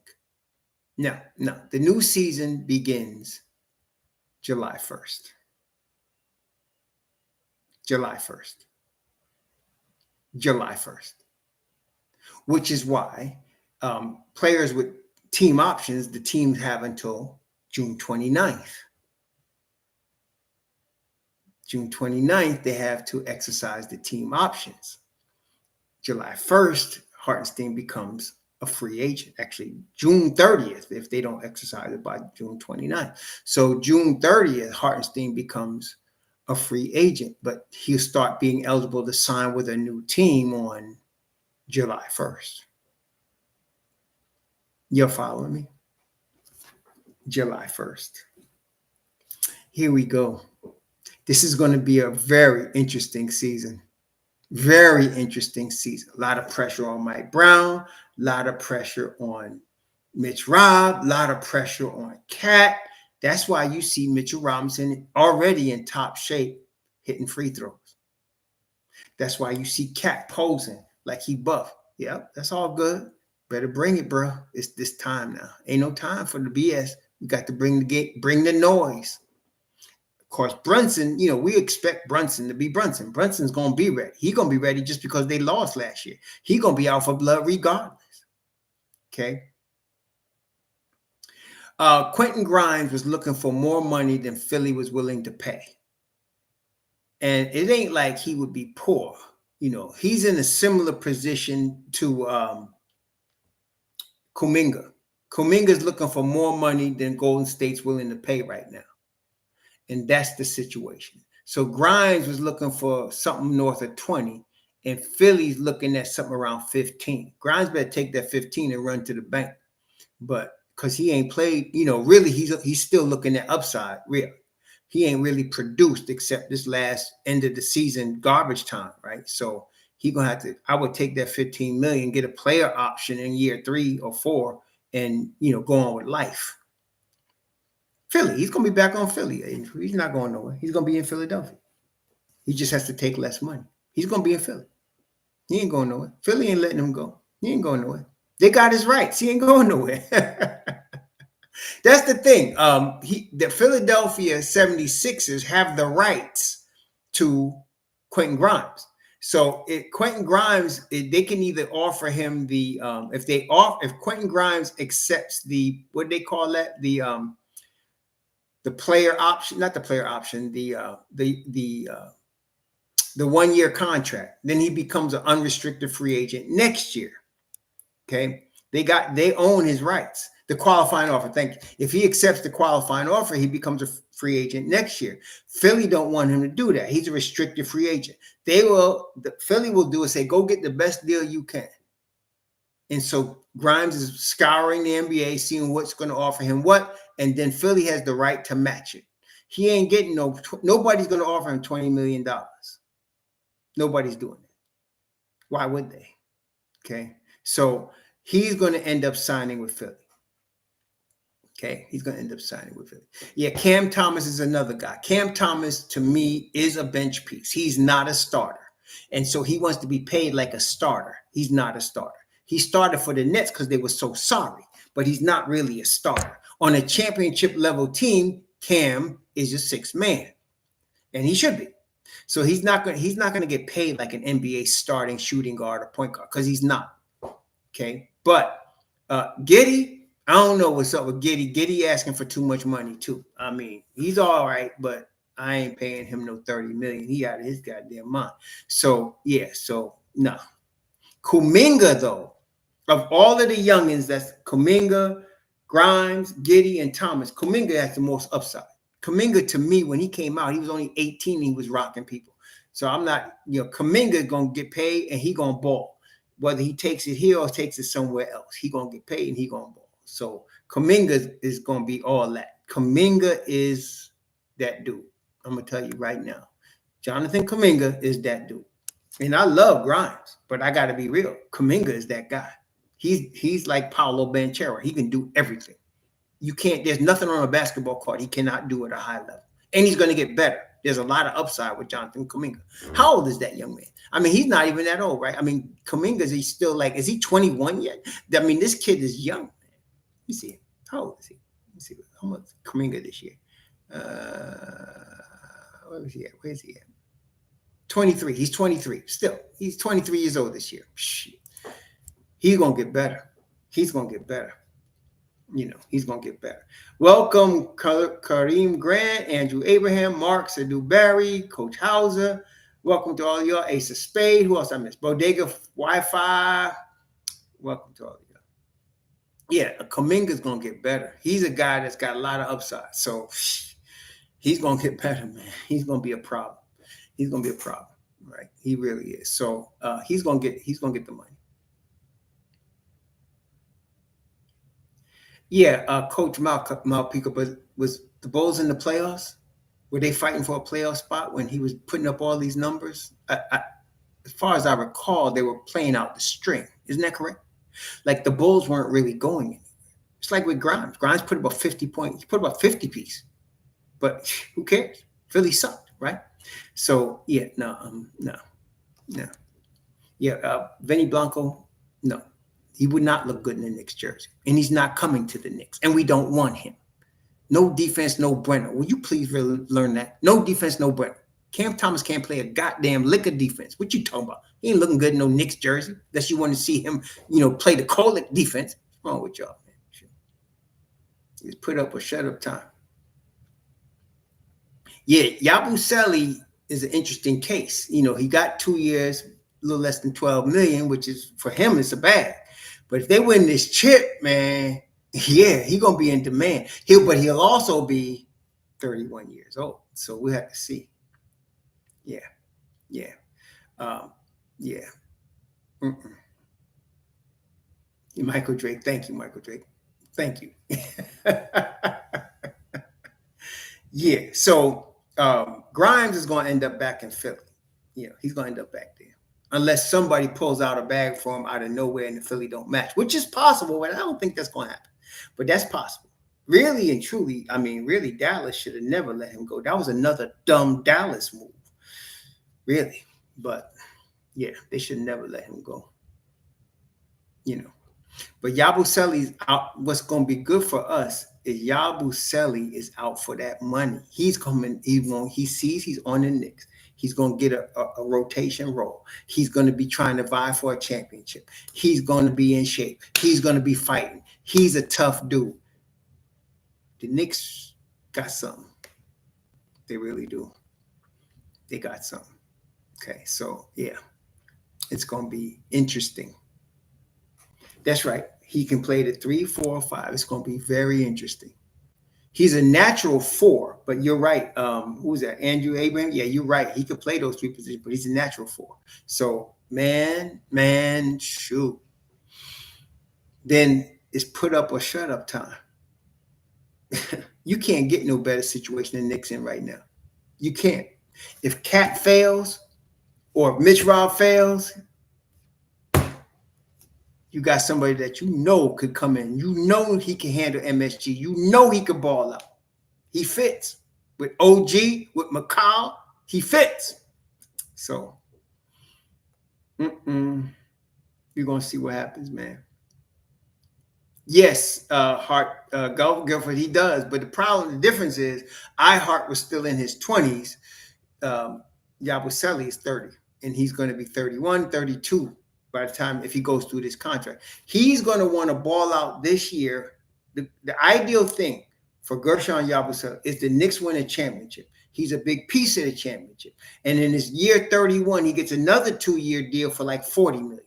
No. The new season begins July 1st. July 1st. July 1st. Which is why players with team options, the teams have until June 29th. June 29th, they have to exercise the team options. July 1st, Hartenstein becomes a free agent. Actually, June 30th, if they don't exercise it by June 29th. So June 30th, Hartenstein becomes a free agent, but he'll start being eligible to sign with a new team on July 1st. You're following me? July 1st. Here we go. This is going to be a very interesting season. Very interesting season. A lot of pressure on Mike Brown, a lot of pressure on Mitch Rob, a lot of pressure on Cat. That's why you see Mitchell Robinson already in top shape hitting free throws. That's why you see Cat posing like he buff. Yep, that's all good. Better bring it, bro. It's this time now. Ain't no time for the BS. We got to bring the noise. Of course, Brunson, we expect Brunson to be Brunson. Brunson's going to be ready. He's going to be ready just because they lost last year. He's going to be out for blood regardless. Okay. Quentin Grimes was looking for more money than Philly was willing to pay. And it ain't like he would be poor. He's in a similar position to Kuminga. Kuminga's looking for more money than Golden State's willing to pay right now. And that's the situation. So Grimes was looking for something north of 20, and Philly's looking at something around 15. Grimes better take that 15 and run to the bank. But because he ain't played, really he's still looking at upside. Really. He ain't really produced except this last end of the season garbage time, right? So he gonna have to, I would take that 15 million, get a player option in year 3 or 4, and go on with life. Philly, he's going to be back on Philly. He's not going nowhere. He's going to be in Philadelphia. He just has to take less money. He's going to be in Philly. He ain't going nowhere. Philly ain't letting him go. He ain't going nowhere. They got his rights. He ain't going nowhere. That's the thing. The Philadelphia 76ers have the rights to Quentin Grimes. So Quentin Grimes, they can either offer him the if Quentin Grimes accepts the, what they call that, the player option, not the player option, the 1-year contract. Then he becomes an unrestricted free agent next year. Okay. They own his rights. The qualifying offer. Thank you. If he accepts the qualifying offer, he becomes a free agent next year. Philly don't want him to do that. He's a restricted free agent. Philly will do is say, go get the best deal you can. And so Grimes is scouring the NBA, seeing what's going to offer him what, and then Philly has the right to match it. He ain't getting nobody's going to offer him $20 million. Nobody's doing it. Why would they? Okay. So he's going to end up signing with Philly. Okay. He's going to end up signing with Philly. Yeah. Cam Thomas is another guy. Cam Thomas, to me, is a bench piece. He's not a starter. And so he wants to be paid like a starter. He's not a starter. He started for the Nets because they were so sorry, but he's not really a starter. On a championship level team, Cam is a 6th man, and he should be. So he's not going to get paid like an NBA starting shooting guard or point guard because he's not. Okay, but Giddey, I don't know what's up with Giddey. Giddey asking for too much money too. I mean, he's all right, but I ain't paying him no 30 million. He out of his goddamn mind. So yeah, so no. Kuminga, though, of all of the youngins, that's Kuminga, Grimes, Giddey, and Thomas, Kuminga has the most upside. Kuminga, to me, when he came out, he was only 18 and he was rocking people. So I'm not, Kuminga going to get paid and he going to ball. Whether he takes it here or takes it somewhere else, he going to get paid and he going to ball. So Kuminga is going to be all that. Kuminga is that dude. I'm going to tell you right now. Jonathan Kuminga is that dude. And I love Grimes, but I got to be real. Kuminga is that guy. He's like Paolo Banchero. He can do everything. You can't. There's nothing on a basketball court he cannot do at a high level, and he's going to get better. There's a lot of upside with Jonathan Kuminga. How old is that young man? I mean, he's not even that old, right? I mean, Kuminga, he's still like, is he 21 yet? I mean, this kid is young. Let me see. How old is he? Let me see. How much Kuminga this year? Where is he at? Where's he at? 23. He's 23. Still, he's 23 years old this year. Shit. He's going to get better. He's going to get better. You know, he's going to get better. Welcome, Kareem Grant, Andrew Abraham, Mark Sadu Barry, Coach Hauser. Welcome to all of y'all. Ace of Spade. Who else I missed? Bodega Wi-Fi. Welcome to all of y'all. Yeah, Kuminga's going to get better. He's a guy that's got a lot of upside. So he's going to get better, man. He's going to be a problem. He's going to be a problem, right? He really is. So he's going to get the money. Yeah, Coach Malpica, but was the Bulls in the playoffs? Were they fighting for a playoff spot when he was putting up all these numbers? As far as I recall, they were playing out the string. Isn't that correct? Like the Bulls weren't really going anywhere. It's like with Grimes. Grimes put up a 50 point. He put up a 50 piece. But who cares? Philly sucked, right? So yeah, no. Yeah, Vinny Blanco, no. He would not look good in the Knicks jersey. And he's not coming to the Knicks. And we don't want him. No defense, no Brenner. Will you please really learn that? No defense, no Brenner. Cam Thomas can't play a goddamn lick of defense. What you talking about? He ain't looking good in no Knicks jersey. Unless you want to see him, play the Kolick defense. What's wrong with y'all, man? He's put up or shut up time. Yeah, Yabusele is an interesting case. He got 2 years, a little less than 12 million, which is, for him, it's a bag. But if they win this chip, man, yeah, he's going to be in demand. But he'll also be 31 years old. So we'll have to see. Yeah. Yeah. Michael Drake. Thank you, Michael Drake. Thank you. Yeah. So Grimes is going to end up back in Philly. He's going to end up back there. Unless somebody pulls out a bag for him out of nowhere and the Philly don't match, which is possible, but I don't think that's going to happen. But that's possible. Really and truly, really, Dallas should have never let him go. That was another dumb Dallas move. Really. But, yeah, they should never let him go. But Yabusele's out. What's going to be good for us is Yabusele is out for that money. He's coming. He sees he's on the Knicks. He's going to get a rotation role. He's going to be trying to vie for a championship. He's going to be in shape. He's going to be fighting. He's a tough dude. The Knicks got something. They really do. They got something. Okay, so, yeah, it's going to be interesting. That's right. He can play the 3, 4, 5. It's going to be very interesting. He's a natural 4, but you're right. Who's that? Andrew Abraham? Yeah, you're right. He could play those 3 positions, but he's a natural 4. So, man, shoot. Then it's put up or shut up time. You can't get no better situation than Knicks in right now. You can't. If Cat fails or Mitch Rob fails, you got somebody that could come in. He can handle MSG. He could ball out. He fits. With OG, with Mikal, he fits. So, you're going to see what happens, man. Yes, Guilford, he does. But the difference is, Ihart was still in his 20s. Yabusele is 30. And he's going to be 31, 32. By the time, if he goes through this contract, he's going to want to ball out this year. The ideal thing for Gershon Yabusele is the Knicks win a championship. He's a big piece of the championship. And in his year 31, he gets another 2-year deal for like $40 million.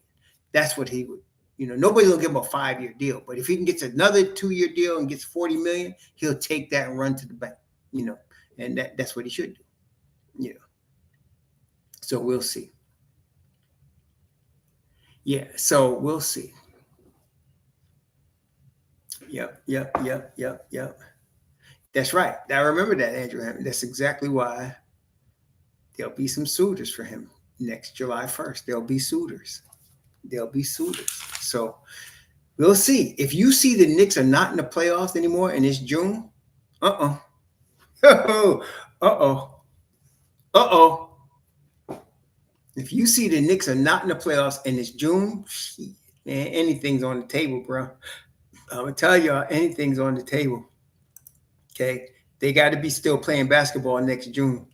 That's what he would, nobody's going to give him a 5-year deal. But if he can get another 2-year deal and gets $40 million, he'll take that and run to the bank, and that's what he should do. So we'll see. Yeah, so we'll see. Yep. That's right. I remember that, Andrew. That's exactly why there'll be some suitors for him. next July 1st. There'll be suitors. There'll be suitors. So we'll see. If you see the Knicks are not in the playoffs anymore and it's June, uh-oh. Uh-oh. Uh-oh. If you see the Knicks are not in the playoffs and it's June, man, anything's on the table, bro. I'm gonna tell y'all, anything's on the table. Okay. They got to be still playing basketball next June.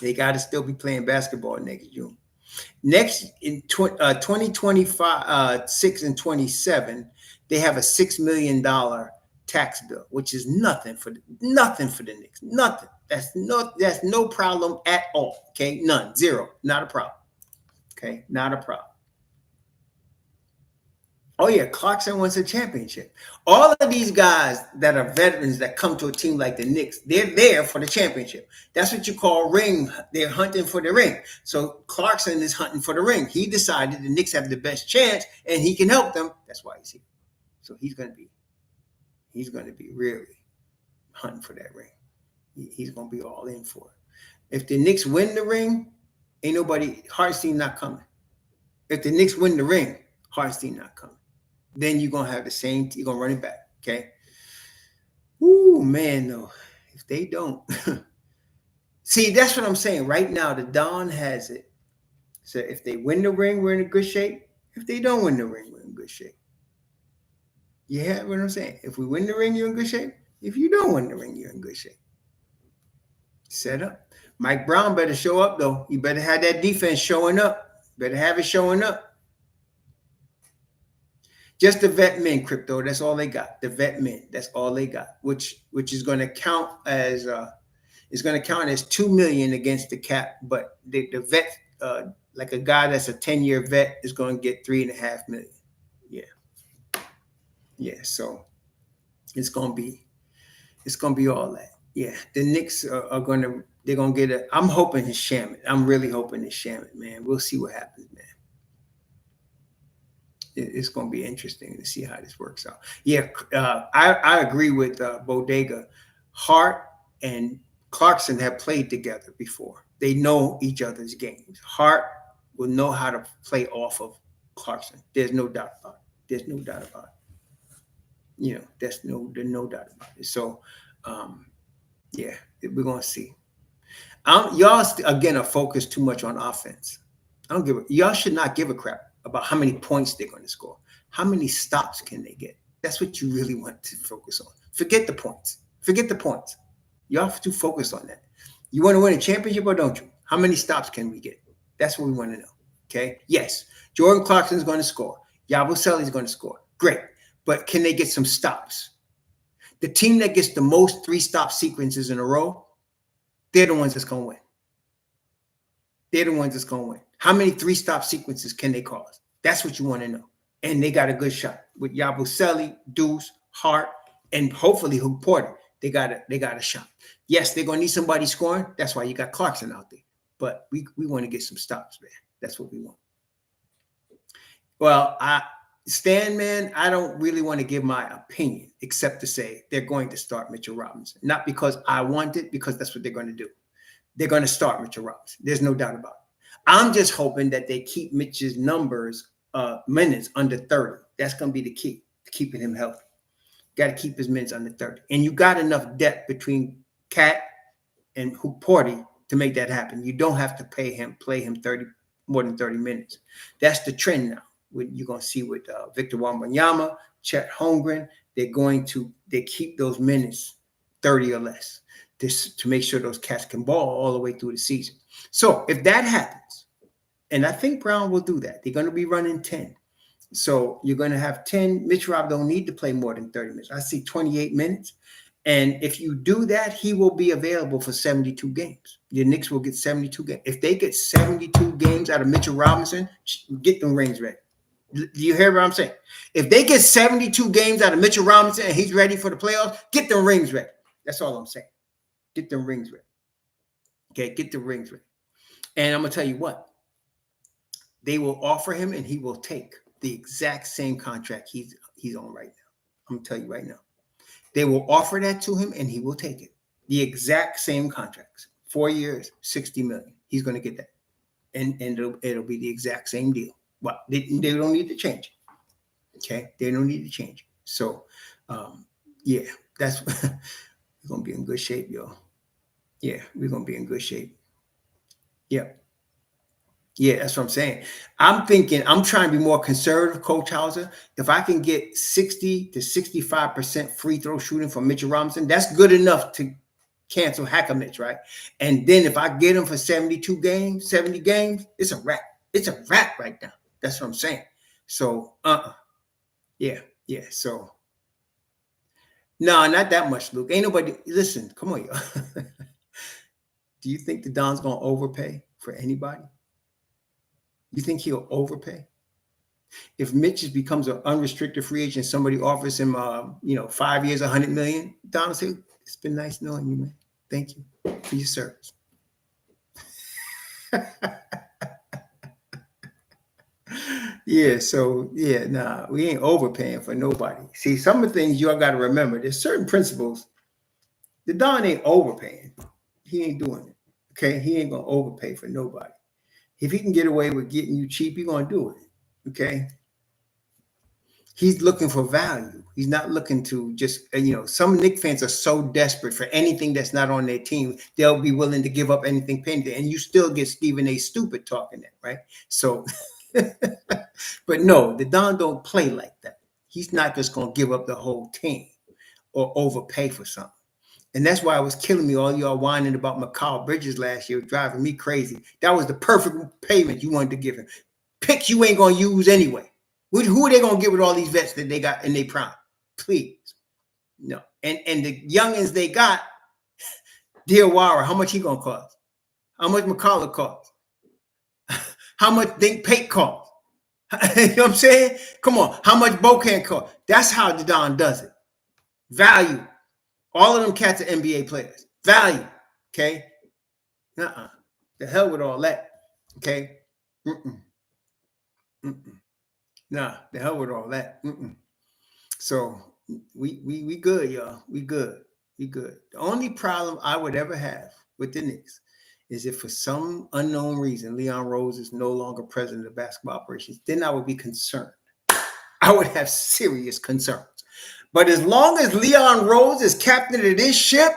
They got to still be playing basketball next June. Next in 2025, 6 and 27, they have a $6 million tax bill, which is nothing for the Knicks. Nothing. That's no problem at all. Okay, none, zero, not a problem. Okay, not a problem. Oh yeah, Clarkson wants a championship. All of these guys that are veterans that come to a team like the Knicks, they're there for the championship. That's what you call ring. They're hunting for the ring. So Clarkson is hunting for the ring. He decided the Knicks have the best chance and he can help them. That's why he's here. So he's going to be really hunting for that ring. He's going to be all in for it. If the Knicks win the ring, ain't nobody, Hartenstein not coming. If the Knicks win the ring, Hartenstein not coming. Then you're going to have the same, you're going to run it back, okay? Ooh, man, no. If they don't. See, that's what I'm saying. Right now, the Don has it. So if they win the ring, we're in a good shape. If they don't win the ring, we're in good shape. You hear what I'm saying? If we win the ring, you're in good shape. If you don't win the ring, you're in good shape. Set up. Mike Brown better show up, though. You better have that defense showing up. Better have it showing up. Just the vet men, crypto. That's all they got. The vet men. That's all they got. Which is going to count as $2 million against the cap. But the vet, like a guy that's a 10-year vet, is going to get $3.5 million. Yeah. So it's going to be all that. Yeah. The Knicks they're going to get I'm hoping it's Shamet. I'm really hoping it's Shamet, man. We'll see what happens, man. It's going to be interesting to see how this works out. Yeah, I agree with Bodega. Hart and Clarkson have played together before. They know each other's games. Hart will know how to play off of Clarkson. There's no doubt about it. There's no doubt about it. So, yeah, we're going to see. Y'all, again, are focused too much on offense. Y'all should not give a crap about how many points they're going to score. How many stops can they get? That's what you really want to focus on. Forget the points. You have to focus on that. You want to win a championship or don't you? How many stops can we get? That's what we want to know. Okay? Yes, Jordan Clarkson is going to score. Yabusele is going to score. Great. But can they get some stops? The team that gets the most 3-stop sequences in a row, they're the ones that's going to win. How many 3-stop sequences can they cause? That's what you want to know. And they got a good shot with Yabusele, Deuce, Hart, and hopefully Hoop Porter. They got a shot. Yes, they're gonna need somebody scoring. That's why you got Clarkson out there. But we want to get some stops, man. That's what we want. Well, Stan, man, I don't really want to give my opinion except to say they're going to start Mitchell Robinson. Not because I want it, because that's what they're going to do. They're going to start Mitchell Robinson. There's no doubt about it. I'm just hoping that they keep Mitch's minutes under 30. That's going to be the key to keeping him healthy. Got to keep his minutes under 30. And you got enough depth between Cat and Hoop Porter to make that happen. You don't have to play him more than 30 minutes. That's the trend now. You're going to see with Victor Wembanyama, Chet Holmgren, they keep those minutes 30 or less to make sure those cats can ball all the way through the season. So if that happens, and I think Brown will do that, they're going to be running 10. So you're going to have 10. Mitch Rob don't need to play more than 30 minutes. I see 28 minutes. And if you do that, he will be available for 72 games. Your Knicks will get 72 games. If they get 72 games out of Mitchell Robinson, get them rings ready. Do you hear what I'm saying? If they get 72 games out of Mitchell Robinson and he's ready for the playoffs, get them rings ready. That's all I'm saying. Get them rings ready. Okay, get the rings ready. And I'm going to tell you what. They will offer him and he will take the exact same contract he's on right now. I'm going to tell you right now. They will offer that to him and he will take it. The exact same contracts. 4 years, $60 million. He's going to get that. and it'll be the exact same deal. Well, they don't need to change it. Okay, they don't need to change it. So, yeah, that's we're gonna be in good shape, y'all. Yeah, we're gonna be in good shape. Yeah. Yeah, that's what I'm saying. I'm thinking, I'm trying to be more conservative, Coach Hauser. If I can get 60 to 65% free throw shooting from Mitchell Robinson, that's good enough to cancel Hacker Mitch, right? And then if I get him for 72 games, 70 games, it's a wrap. It's a wrap right now. That's what I'm saying. So, yeah, yeah. So, no, not that much, Luke. Ain't nobody, listen, come on, y'all. Do you think the Don's going to overpay for anybody? You think he'll overpay? If Mitch becomes an unrestricted free agent, somebody offers him, 5 years, 100 million. Don will say, "It's been nice knowing you, man. Thank you for your service." Yeah. So yeah, nah, we ain't overpaying for nobody. See, some of the things y'all got to remember. There's certain principles. The Don ain't overpaying. He ain't doing it. Okay, he ain't gonna overpay for nobody. If he can get away with getting you cheap, he gonna do it. Okay. He's looking for value. He's not looking to just, some Knicks fans are so desperate for anything that's not on their team, they'll be willing to give up anything pending. And you still get Stephen A. Stupid talking that, right? So, but no, the Don don't play like that. He's not just going to give up the whole team or overpay for something. And that's why it was killing me. All y'all whining about Mikal Bridges last year, driving me crazy. That was the perfect payment you wanted to give him. Picks you ain't going to use anyway. Who are they going to get with all these vets that they got in their prime? Please. No. And the youngins they got, Diawara, how much he going to cost? How much McCullough cost? How much Think Pate cost? You know what I'm saying? Come on. How much Bocan cost? That's how the Don does it. Value. All of them cats are NBA players. Value. Okay? The hell with all that. Okay? Nah, the hell with all that. So we good, y'all. We good. We good. The only problem I would ever have with the Knicks is if for some unknown reason Leon Rose is no longer president of basketball operations, then I would be concerned. I would have serious concerns. But as long as Leon Rose is captain of this ship,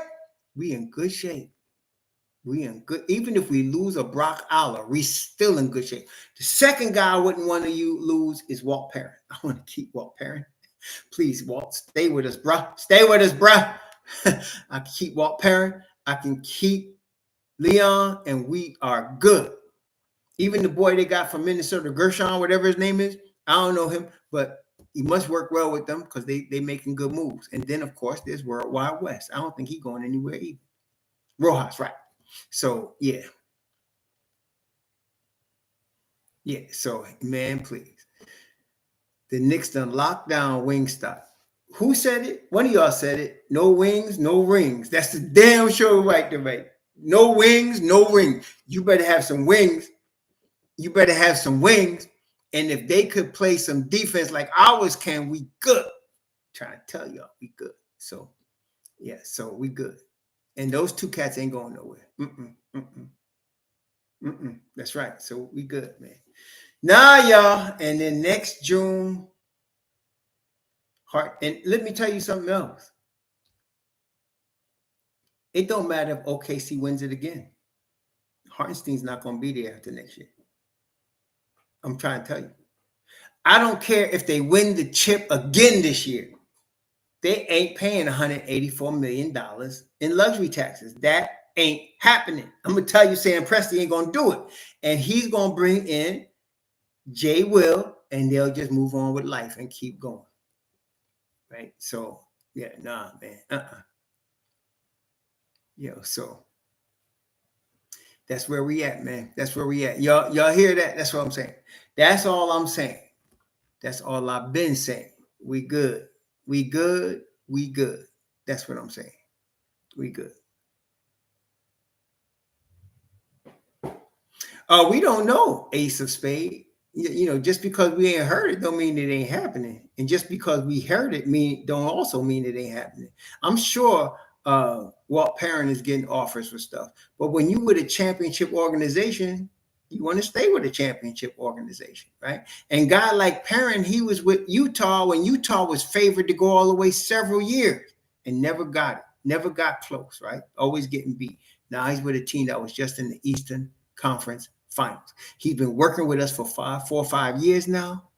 we in good shape. We in good. Even if we lose a Brock Aller, we still in good shape. The second guy I wouldn't want to lose is Walt Perrin. I want to keep Walt Perrin. Please, Walt, stay with us, bruh. Stay with us, bruh. I can keep Walt Perrin. I can keep Leon, and we are good. Even the boy they got from Minnesota, Gershon, whatever his name is, I don't know him, but he must work well with them because they making good moves. And then, of course, there's World Wide West. I don't think he's going anywhere either. Rojas, right. So, yeah. Yeah, so, man, please. The Knicks done locked down Wingstop. Who said it? One of y'all said it. No wings, no rings. That's the damn show right there, right? No wings, no rings. You better have some wings. You better have some wings. And if they could play some defense like ours can, we good. Trying to tell y'all, we good. So, yeah, so we good. And those two cats ain't going nowhere. That's right. So we good, man. Nah, y'all. And then next June, and let me tell you something else. It don't matter if OKC wins it again. Hartenstein's not going to be there after next year. I'm trying to tell you. I don't care if they win the chip again this year. They ain't paying $184 million in luxury taxes. That ain't happening. I'm going to tell you, Sam Presti ain't going to do it. And he's going to bring in Jay Will, and they'll just move on with life and keep going. Right? So, yeah, nah, man. So that's where we at, man. That's where we at. Y'all hear that? That's what I'm saying. That's all I'm saying. That's all I've been saying. We good. We good. We good. That's what I'm saying. We good. We don't know, Ace of Spade. Just because we ain't heard it don't mean it ain't happening. And just because we heard it don't also mean it ain't happening. I'm sure Walt Perrin is getting offers for stuff. But when you with a championship organization, You want to stay with a championship organization, right? And guy like Perrin, he was with Utah when Utah was favored to go all the way several years and never got it, never got close, right? Always getting beat. Now he's with a team that was just in the Eastern Conference Finals. He's been working with us for 4 or 5 years now.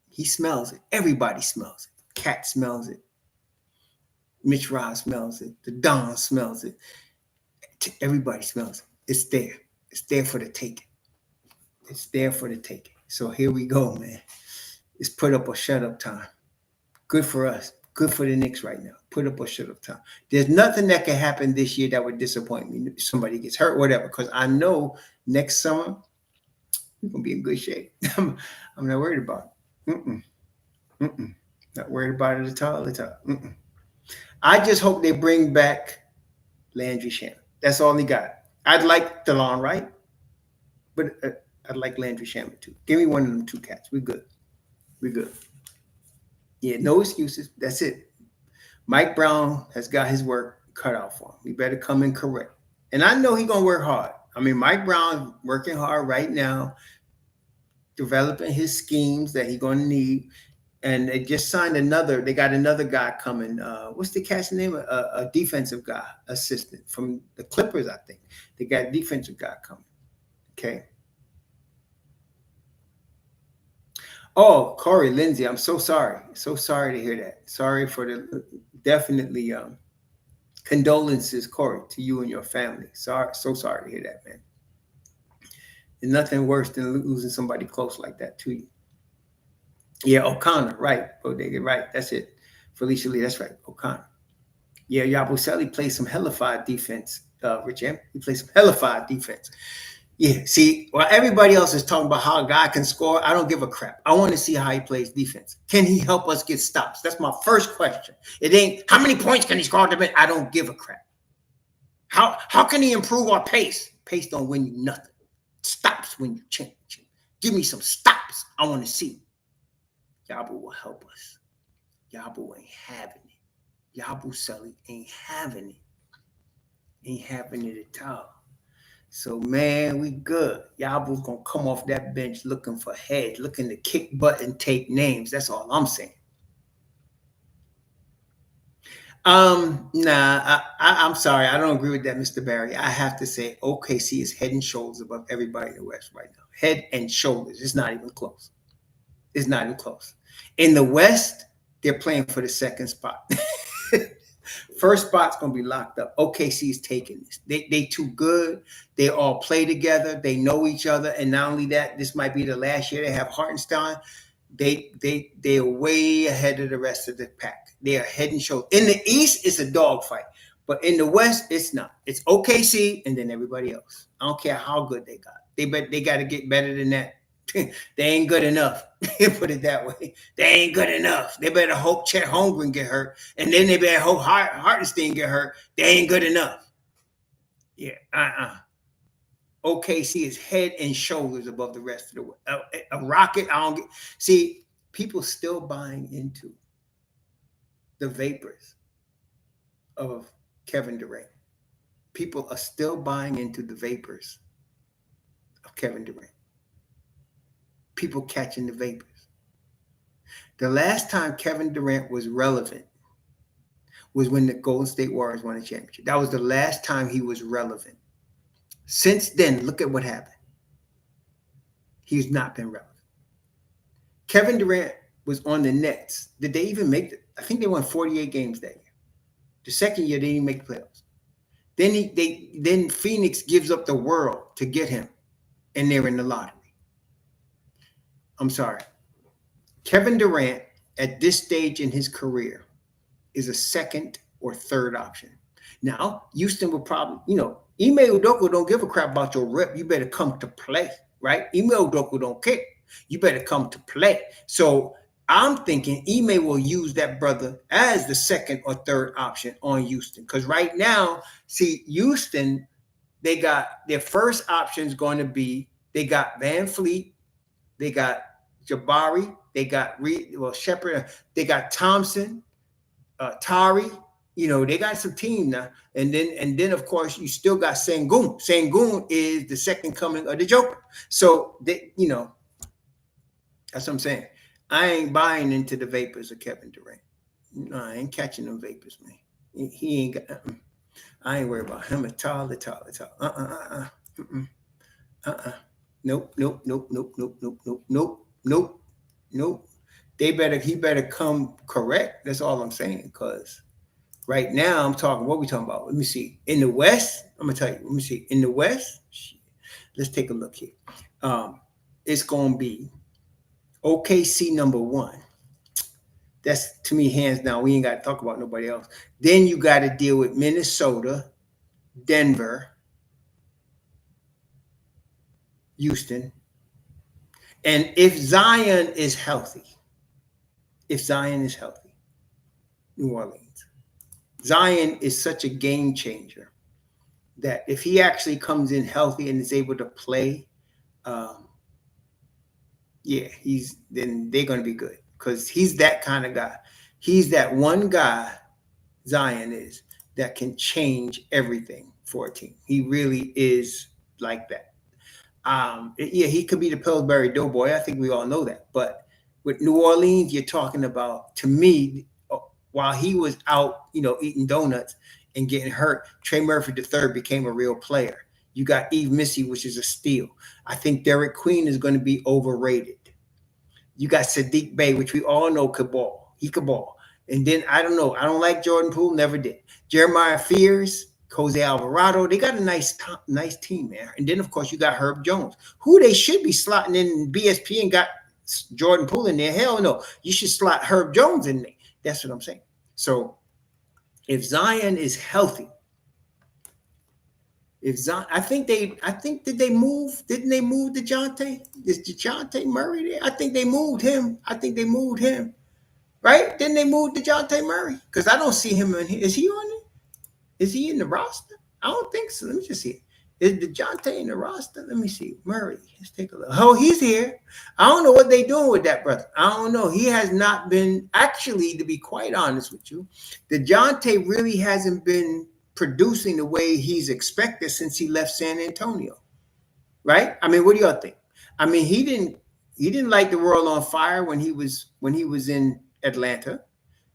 He smells it. Everybody smells it. Cat smells it. Mitch Ross smells it. The Don smells it. Everybody smells it. It's there. It's there for the taking. It's there for the taking. So here we go, man. It's put up or shut up time. Good for us. Good for the Knicks right now. Put up or shut up time. There's nothing that can happen this year that would disappoint me. Somebody gets hurt, whatever, because I know next summer we're going to be in good shape. I'm not worried about it. Not worried about it at all. I just hope they bring back Landry Shamet. That's all he got. I'd like DeLon Wright, but I'd like Landry Shamet too. Give me one of them two cats. We're good. Yeah, no excuses. That's it. Mike Brown has got his work cut out for him. We better come in correct. And I know he's going to work hard. I mean, Mike Brown working hard right now, developing his schemes that he's going to need. And they just signed they got another guy coming. What's the cat's name? A defensive guy, assistant from the Clippers, I think. They got a defensive guy coming. Okay. Oh, Corey Lindsay, I'm so sorry. So sorry to hear that. Sorry for definitely condolences, Corey, to you and your family. So sorry to hear that, man. There's nothing worse than losing somebody close like that to you. Yeah, O'Connor, right. Bodega, right. That's it. Felicia Lee, that's right. O'Connor. Yeah, Yabusele plays some hellified defense, Rich M. He plays some hellified defense. Yeah, see, while everybody else is talking about how a guy can score, I don't give a crap. I want to see how he plays defense. Can he help us get stops? That's my first question. It ain't how many points can he score? I don't give a crap. How can he improve our pace? Pace don't win you nothing. Stops when you change. Give me some stops. I want to see. Yabu will help us. Yabu ain't having it. Yabusele ain't having it. Ain't having it at all. So, man, we good. Yabu's going to come off that bench looking for heads, looking to kick butt and take names. That's all I'm saying. I'm sorry. I don't agree with that, Mr. Barry. I have to say OKC is head and shoulders above everybody in the West right now. Head and shoulders. It's not even close. It's not even close. In the West, they're playing for the second spot. First spot's going to be locked up. OKC is taking this. They too good. They all play together. They know each other. And not only that, this might be the last year they have Hartenstein. They're way ahead of the rest of the pack. They are head and shoulders. In the East, it's a dogfight. But in the West, it's not. It's OKC and then everybody else. I don't care how good they got. They got to get better than that. They ain't good enough. Put it that way. They ain't good enough. They better hope Chet Holmgren get hurt. And then they better hope Hartenstein get hurt. They ain't good enough. Yeah, OKC is head and shoulders above the rest of the world. A Rocket, see, people still buying into the vapors of Kevin Durant. People are still buying into the vapors of Kevin Durant. People catching the vapors. The last time Kevin Durant was relevant was when the Golden State Warriors won a championship. That was the last time he was relevant. Since then, look at what happened. He's not been relevant. Kevin Durant was on the Nets. Did they even make it? I think they won 48 games that year. The second year, they didn't make the playoffs. Then Phoenix gives up the world to get him, and they're in the lottery. I'm sorry. Kevin Durant, at this stage in his career, is a second or third option. Now, Houston will probably, Ime Udoka don't give a crap about your rep. You better come to play, right? Ime Udoka don't care. You better come to play. So I'm thinking Ime will use that brother as the second or third option on Houston. Because right now, see, Houston, they got their first options going to be, they got Van Fleet, they got Jabari, they got Shepard, they got Thompson, Tari, They got some team now. And then of course you still got Sengun. Sengun is the second coming of the Joker. So that's what I'm saying. I ain't buying into the vapors of Kevin Durant. No, I ain't catching them vapors, man. He ain't got. I ain't worried about him at all. Uh-uh. Nope. Nope. He better come correct. That's all I'm saying. Cause right now I'm talking. What we talking about? Let me see. In the West, I'm gonna tell you. Let me see. In the West, let's take a look here. It's gonna be OKC number 1. That's to me hands down. We ain't got to talk about nobody else. Then you got to deal with Minnesota, Denver, Houston. And if Zion is healthy, New Orleans. Zion is such a game changer that if he actually comes in healthy and is able to play, then they're going to be good because he's that kind of guy. He's that one guy, Zion is, that can change everything for a team. He really is like that. He could be the Pillsbury Doughboy. I think we all know that. But with New Orleans, you're talking about, to me, while he was out, eating donuts and getting hurt, Trey Murphy III became a real player. You got Yves Missy, which is a steal. I think Derek Queen is going to be overrated. You got Sadiq Bey, which we all know could ball. He could ball. And then, I don't know. I don't like Jordan Poole. Never did. Jeremiah Fears, Jose Alvarado. They got a nice team there. And then, of course, you got Herb Jones, who they should be slotting in BSP and got Jordan Poole in there. Hell no. You should slot Herb Jones in there. That's what I'm saying. So if Zion is healthy, didn't they move DeJounte? Is DeJounte Murray there? I think they moved him. Right? Didn't they move DeJounte Murray? Because I don't see him in here. Is he on it? Is he in the roster? I don't think so. Let me just see. Is DeJounte in the roster? Let me see. Murray. Let's take a look. Oh, he's here. I don't know what they're doing with that brother. I don't know. He has not been, actually, to be quite honest with you, DeJounte really hasn't been producing the way he's expected since he left San Antonio. Right? I mean, what do y'all think? I mean, he didn't light the world on fire when he was in Atlanta.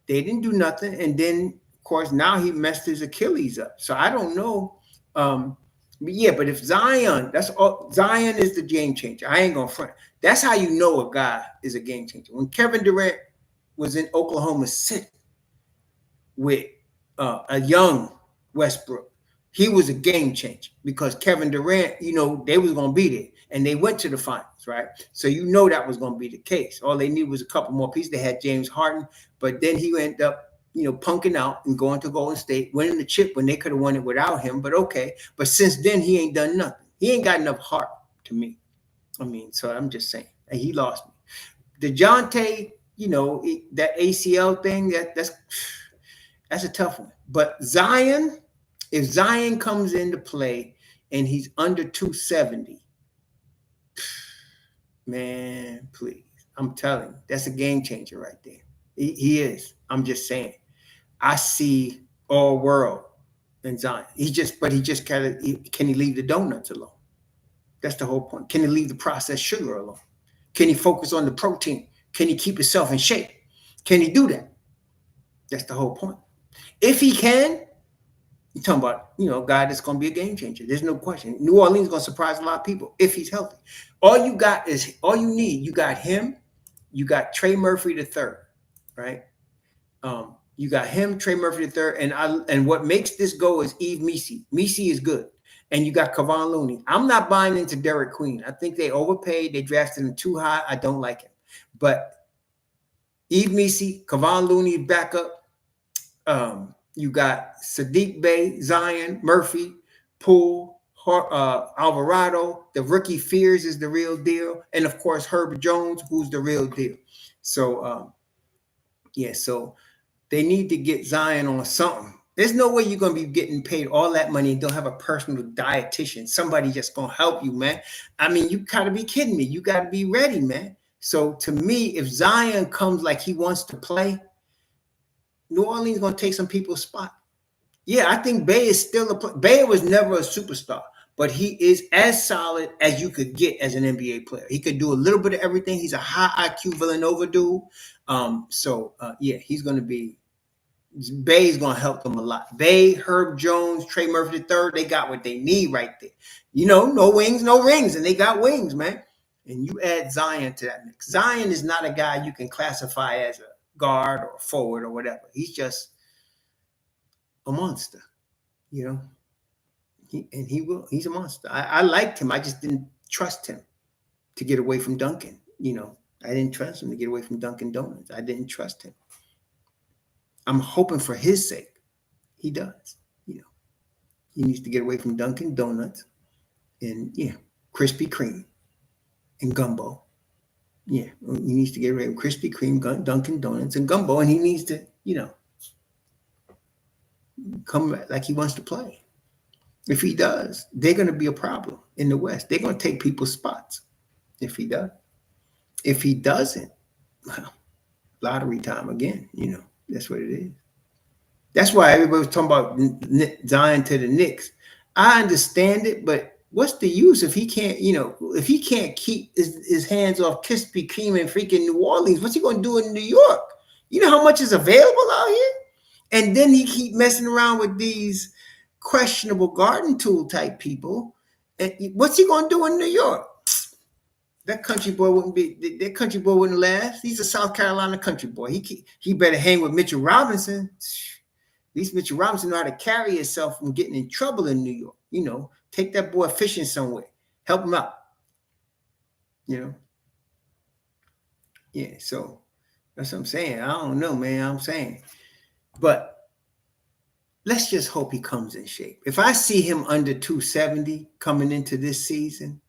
They didn't do nothing. And then, of course, now he messed his Achilles up. So I don't know. But if Zion is the game changer. I ain't gonna front. That's how you know a guy is a game changer. When Kevin Durant was in Oklahoma City with a young Westbrook, he was a game changer because Kevin Durant, they was gonna be there, and they went to the finals, right? So that was gonna be the case. All they needed was a couple more pieces. They had James Harden, but then he ended up punking out and going to Golden State, winning the chip when they could have won it without him. But okay. But since then, he ain't done nothing. He ain't got enough heart to me. I mean, so I'm just saying. He lost me. DeJounte, that ACL thing, that's a tough one. But Zion, if Zion comes into play and he's under 270, man, please. I'm telling you, that's a game changer right there. He is. I'm just saying. I see all world in Zion. But he just can he leave the donuts alone? That's the whole point. Can he leave the processed sugar alone? Can he focus on the protein? Can he keep himself in shape? Can he do that? That's the whole point. If he can, you're talking about, a guy that's going to be a game changer. There's no question. New Orleans is going to surprise a lot of people if he's healthy. All you need. You got him. You got Trey Murphy III, right? You got him, Trey Murphy III, and what makes this go is Yves Missy. Missy is good. And you got Kevon Looney. I'm not buying into Derek Queen. I think they overpaid. They drafted him too high. I don't like him. But Yves Missy, Kevon Looney backup. You got Sadiq Bey, Zion, Murphy, Poole, Alvarado. The rookie Fears is the real deal. And, of course, Herbert Jones, who's the real deal. So, so they need to get Zion on something. There's no way you're going to be getting paid all that money and don't have a personal dietitian. Somebody just going to help you, man. I mean, you got to be kidding me. You got to be ready, man. So to me, if Zion comes like he wants to play, New Orleans is going to take some people's spot. Yeah, I think Bay is still Bay was never a superstar, but he is as solid as you could get as an NBA player. He could do a little bit of everything. He's a high IQ Villanova dude. Yeah, he's going to be. Bay's going to help them a lot. Bay, Herb Jones, Trey Murphy III, they got what they need right there. No wings, no rings, and they got wings, man. And you add Zion to that mix. Zion is not a guy you can classify as a guard or a forward or whatever. He's just a monster, He's a monster. I liked him. I just didn't trust him to get away from Dunkin'. I didn't trust him to get away from Dunkin' Donuts. I didn't trust him. I'm hoping for his sake, he does. He needs to get away from Dunkin' Donuts and Krispy Kreme and gumbo. Yeah, he needs to get away from Krispy Kreme, Dunkin' Donuts, and gumbo, and he needs to, come like he wants to play. If he does, they're going to be a problem in the West. They're going to take people's spots if he does. If he doesn't, well, lottery time again. That's what it is. That's why everybody was talking about Zion to the Knicks. I understand it, but what's the use if he can't, if he can't keep his hands off Krispy Kreme and freaking New Orleans? What's he going to do in New York? You know how much is available out here? And then he keep messing around with these questionable garden tool type people. And what's he going to do in New York? That country boy wouldn't last. He's a South Carolina country boy. He better hang with Mitchell Robinson. At least Mitchell Robinson know how to carry himself from getting in trouble in New York. Take that boy fishing somewhere. Help him out. Yeah, so that's what I'm saying. I don't know, man. I'm saying. But let's just hope he comes in shape. If I see him under 270 coming into this season,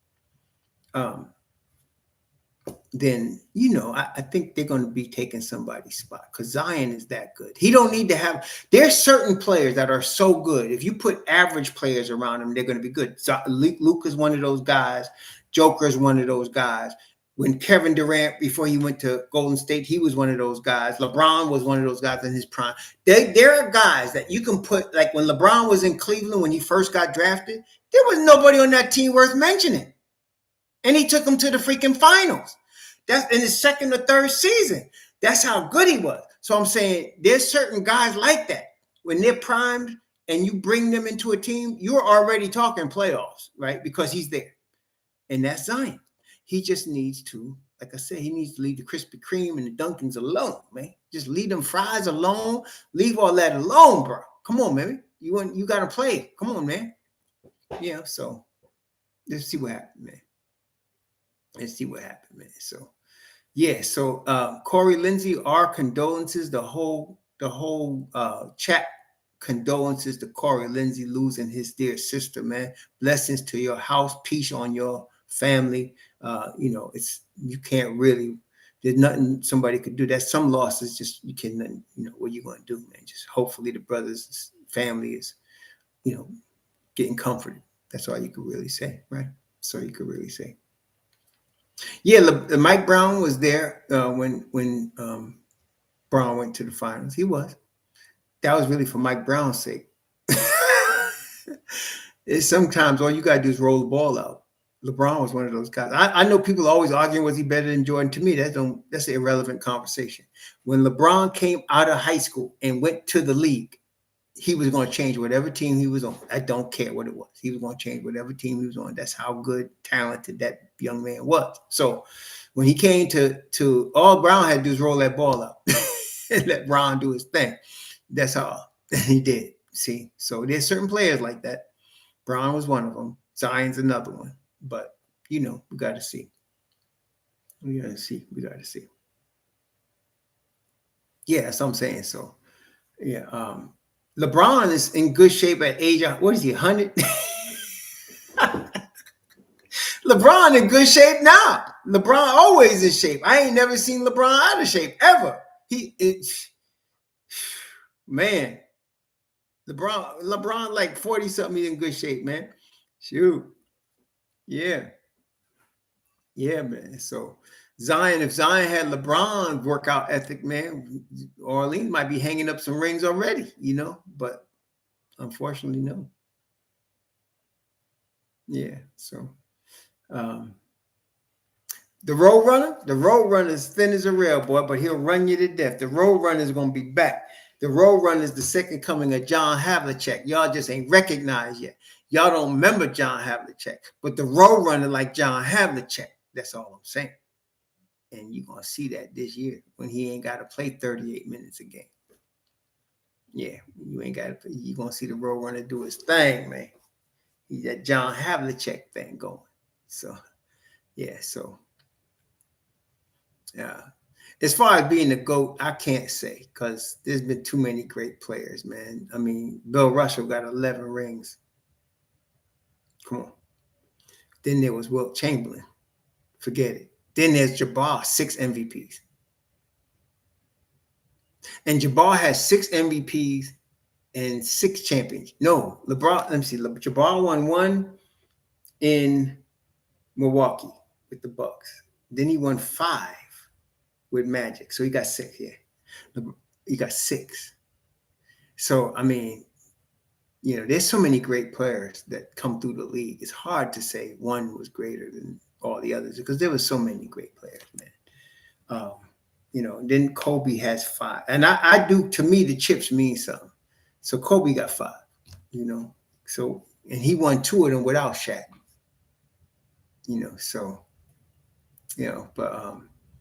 then, I think they're going to be taking somebody's spot because Zion is that good. He don't need to have – there's certain players that are so good. If you put average players around them, they're going to be good. So Luke is one of those guys. Joker is one of those guys. When Kevin Durant, before he went to Golden State, he was one of those guys. LeBron was one of those guys in his prime. There are guys that you can put – like when LeBron was in Cleveland, when he first got drafted, there was nobody on that team worth mentioning. And he took them to the freaking finals. That's in his second or third season. That's how good he was. So I'm saying there's certain guys like that. When they're primed and you bring them into a team, you're already talking playoffs, right? Because he's there. And that's Zion. He just needs to, like I said, he needs to leave the Krispy Kreme and the Dunkins alone, man. Just leave them fries alone. Leave all that alone, bro. Come on, man. You got to play. Come on, man. Yeah, so let's see what happens, man. Let's see what happened, man. So, Corey Lindsay, our condolences. The whole chat condolences to Corey Lindsay losing his dear sister, man. Blessings to your house, peace on your family. You can't really. There's nothing somebody could do. That's some losses. Just you can't. What you going to do, man? Just hopefully the brother's family is, getting comforted. That's all you could really say, right? That's all you could really say. Yeah, Mike Brown was there when Brown went to the finals. He was. That was really for Mike Brown's sake. Sometimes all you got to do is roll the ball out. LeBron was one of those guys. I know people always arguing, was he better than Jordan? To me, that's an irrelevant conversation. When LeBron came out of high school and went to the league, he was going to change whatever team he was on. I don't care what it was. He was going to change whatever team he was on. That's how good, talented that young man was. So when he came to all Brown had to do is roll that ball out and let Brown do his thing. That's all. And he did. See? So there's certain players like that. Brown was one of them. Zion's another one. But, we got to see. We got to see. Yeah, that's what I'm saying. So, yeah. LeBron is in good shape at age, what is he, 100? LeBron in good shape now. LeBron always in shape. I ain't never seen LeBron out of shape, ever. Man. LeBron like 40-something, he's in good shape, man. Shoot. Yeah. Yeah, man. So Zion, if Zion had LeBron's workout ethic, man, Orleans might be hanging up some rings already, but unfortunately, no. Yeah. So um, the road runner is thin as a rail, boy, but he'll run you to death. The road runner is going to be back. The road runner is the second coming of John Havlicek. Y'all just ain't recognized yet. Y'all don't remember John Havlicek, but the road runner like John Havlicek. That's all I'm saying. And you're going to see that this year when he ain't got to play 38 minutes a game. Yeah, you ain't got to. You're going to see the road runner do his thing, man. He's that John Havlicek thing going. So, yeah, so. Yeah. As far as being the GOAT, I can't say because there's been too many great players, man. I mean, Bill Russell got 11 rings. Come on. Then there was Wilt Chamberlain. Forget it. Then there's Jabbar, 6 MVPs. And Jabbar has 6 MVPs and 6 champions. No, LeBron, let me see. Jabbar won 1 in Milwaukee with the Bucks. Then he won 5 with Magic. So he got 6 here. He got 6. So, I mean, there's so many great players that come through the league. It's hard to say one was greater than all the others because there were so many great players, man. Then Kobe has 5. And I do, to me, the chips mean something. So Kobe got 5, So, and he won 2 of them without Shaq. So, but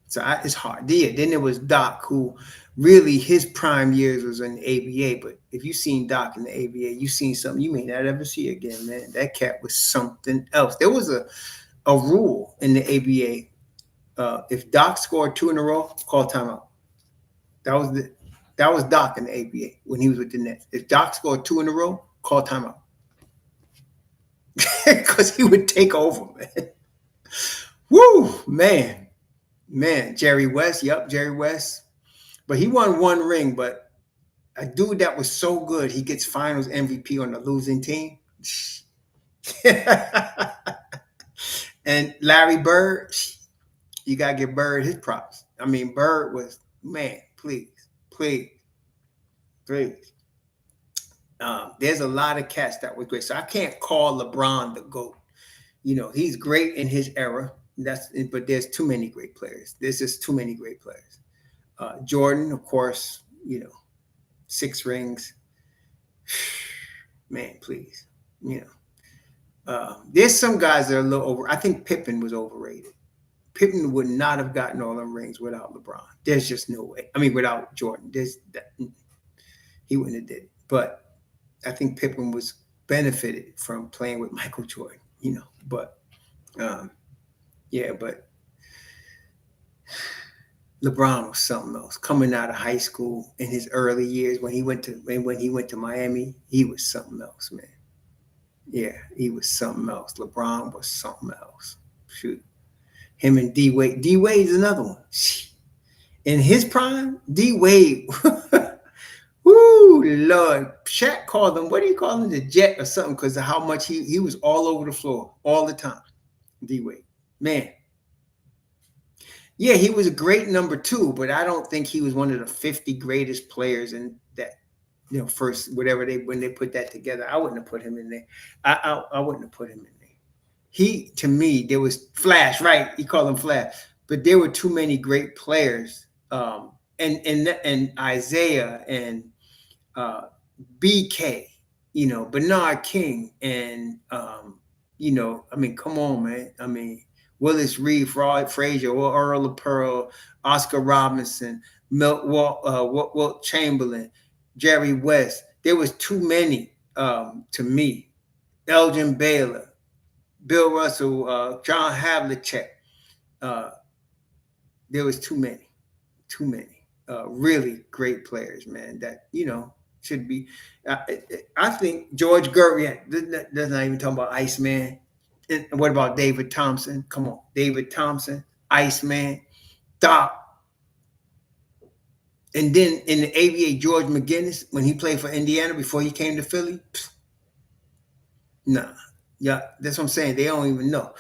it's hard. Yeah, then there was Doc, who really his prime years was in the ABA. But if you've seen Doc in the ABA, you've seen something you may not ever see again, man. That cat was something else. There was a rule in the ABA. If Doc scored 2 in a row, call timeout. That was Doc in the ABA when he was with the Nets. If Doc scored 2 in a row, call timeout. Because he would take over, man. Woo, man. Man, Jerry West. Yep, Jerry West. But he won 1 ring, but a dude that was so good, he gets finals MVP on the losing team. And Larry Bird, you got to give Bird his props. I mean, Bird was, man, please. There's a lot of cats that was great. So I can't call LeBron the GOAT. He's great in his era. But there's too many great players. There's just too many great players. Jordan, of course, 6 rings. Man, please. There's some guys that are a little over. I think Pippen was overrated. Pippen would not have gotten all them rings without LeBron. There's just no way. I mean, without Jordan, he wouldn't have did it. But I think Pippen was benefited from playing with Michael Jordan. But yeah, but LeBron was something else. Coming out of high school in his early years, when he went to Miami, he was something else, man. Yeah, he was something else. LeBron was something else. Shoot, him and D Wade. D Wade's another one. In his prime, D Wade. Woo, Lord. Shaq called him. What do you call him? The Jet or something? Because of how much he was all over the floor all the time. D Wade, man. Yeah, he was a great number 2, but I don't think he was one of the 50 greatest players in that, first, whatever when they put that together. I wouldn't have put him in there. I wouldn't have put him in there. To me, there was Flash, right? You call him Flash, but there were too many great players. And Isaiah and BK, Bernard King, and I mean, come on, man. I mean, Willis Reed, Frazier, Earl of Pearl, Oscar Robinson, Wilt Chamberlain, Jerry West. There was too many to me. Elgin Baylor, Bill Russell, John Havlicek. There was too many really great players, man, that, should be. I think George Gervin, that's not even talking about Iceman. And what about David Thompson? Come on, David Thompson, Iceman, Doc. And then in the ABA, George McGinnis, when he played for Indiana before he came to Philly. Nah. Yeah, that's what I'm saying. They don't even know.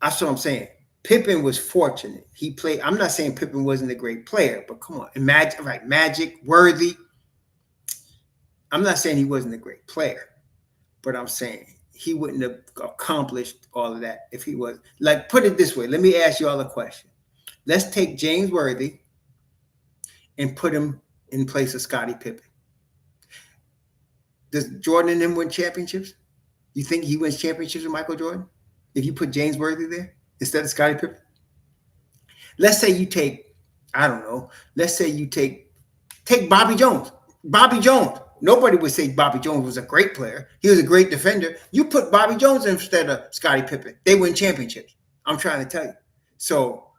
That's what I'm saying. Pippen was fortunate. He played. I'm not saying Pippen wasn't a great player, but come on, imagine, right? Magic, Worthy. I'm not saying he wasn't a great player, but I'm saying he wouldn't have accomplished all of that if he was. Like, put it this way. Let me ask you all a question. Let's take James Worthy and put him in place of Scottie Pippen. Does Jordan and them win championships? You think he wins championships with Michael Jordan if you put James Worthy there instead of Scottie Pippen? Let's say you take, I don't know. Let's say you take Bobby Jones. Bobby Jones. Nobody would say Bobby Jones was a great player. He was a great defender. You put Bobby Jones instead of Scottie Pippen. They win championships. I'm trying to tell you. So,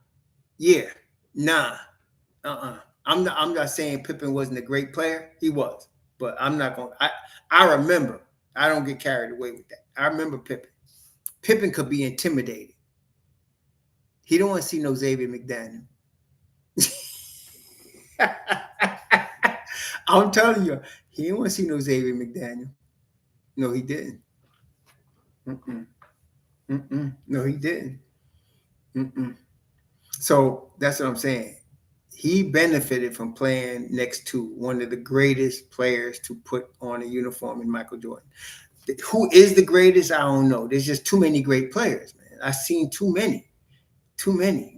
yeah, nah, I'm not saying Pippen wasn't a great player. He was, but I'm not going. I remember. I don't get carried away with that. I remember Pippen. Pippen could be intimidating. He don't want to see no Xavier McDaniel. I'm telling you, he didn't want to see no Xavier McDaniel. No, he didn't. No, he didn't. So that's what I'm saying. He benefited from playing next to one of the greatest players to put on a uniform in Michael Jordan. Who is the greatest? I don't know. There's just too many great players, man. I've seen too many.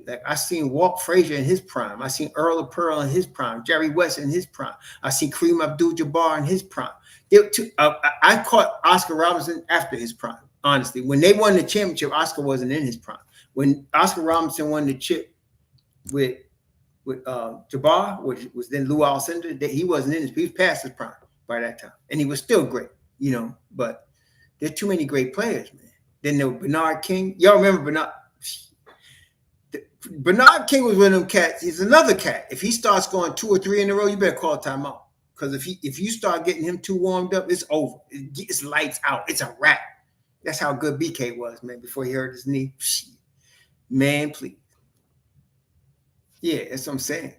Like, I seen Walt Frazier in his prime. I seen Earl of Pearl in his prime. Jerry West in his prime. I seen Kareem Abdul-Jabbar in his prime. I caught Oscar Robertson after his prime. Honestly, when they won the championship, Oscar wasn't in his prime. When Oscar Robinson won the chip with Jabbar, which was then Lou Alcindor, he wasn't in his. He was past his prime by that time, and he was still great, But there's too many great players, man. Then there was Bernard King. Y'all remember Bernard? Bernard King was one of them cats. He's another cat. If he starts going 2 or 3 in a row, you better call a timeout. Because if you start getting him too warmed up, it's over. It's lights out. It's a wrap. That's how good BK was, man, before he hurt his knee. Man, please. Yeah, that's what I'm saying.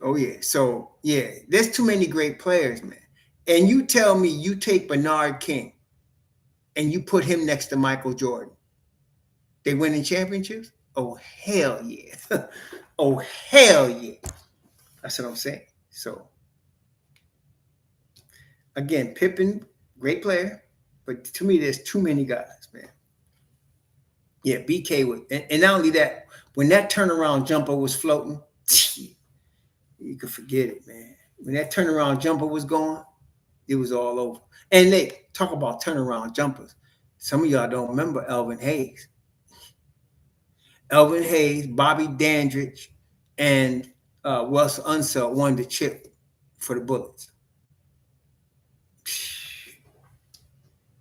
Oh, yeah. So, yeah, there's too many great players, man. And you tell me you take Bernard King and you put him next to Michael Jordan. They winning championships? Oh, hell yeah. Oh, hell yeah. That's what I'm saying. So, again, Pippen, great player. But to me, there's too many guys, man. Yeah, BK was. And not only that, when that turnaround jumper was floating, you could forget it, man. When that turnaround jumper was going, it was all over. And they talk about turnaround jumpers. Some of y'all don't remember Elvin Hayes. Elvin Hayes, Bobby Dandridge, and Wes Unseld won the chip for the Bullets.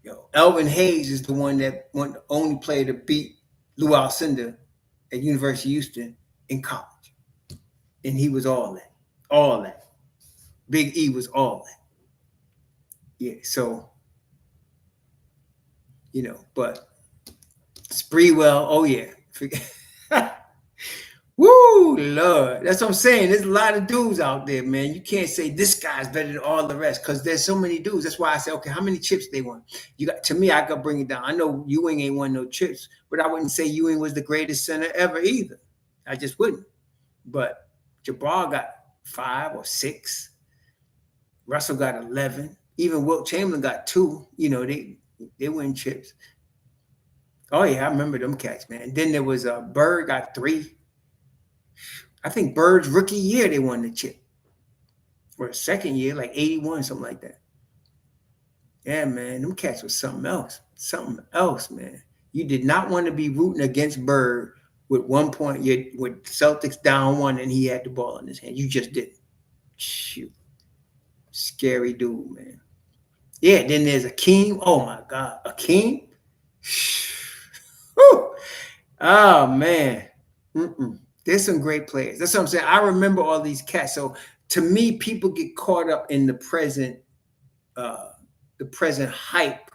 Yo, Elvin Hayes is the one that the only player to beat Lou Alcindor at University of Houston in college. And he was all that. All that. Big E was all that. Yeah, so, but Spreewell, oh yeah. Woo, Lord. That's what I'm saying. There's a lot of dudes out there, man. You can't say this guy's better than all the rest because there's so many dudes. That's why I say, okay, how many chips they won? To me, I could bring it down. I know Ewing ain't won no chips, but I wouldn't say Ewing was the greatest center ever either. I just wouldn't. But Jabbar got 5 or 6. Russell got 11. Even Wilt Chamberlain got 2. They win chips. Oh, yeah, I remember them cats, man. Then there was Bird got 3. I think Bird's rookie year, they won the chip. Or second year, like 81, something like that. Yeah, man, them cats was something else. Something else, man. You did not want to be rooting against Bird with 1 point, with Celtics down 1, and he had the ball in his hand. You just didn't. Shoot. Scary dude, man. Yeah, then there's Akeem. Oh, my God. Akeem? Oh, man. There's some great players. That's what I'm saying. I remember all these cats. So to me, people get caught up in the present hype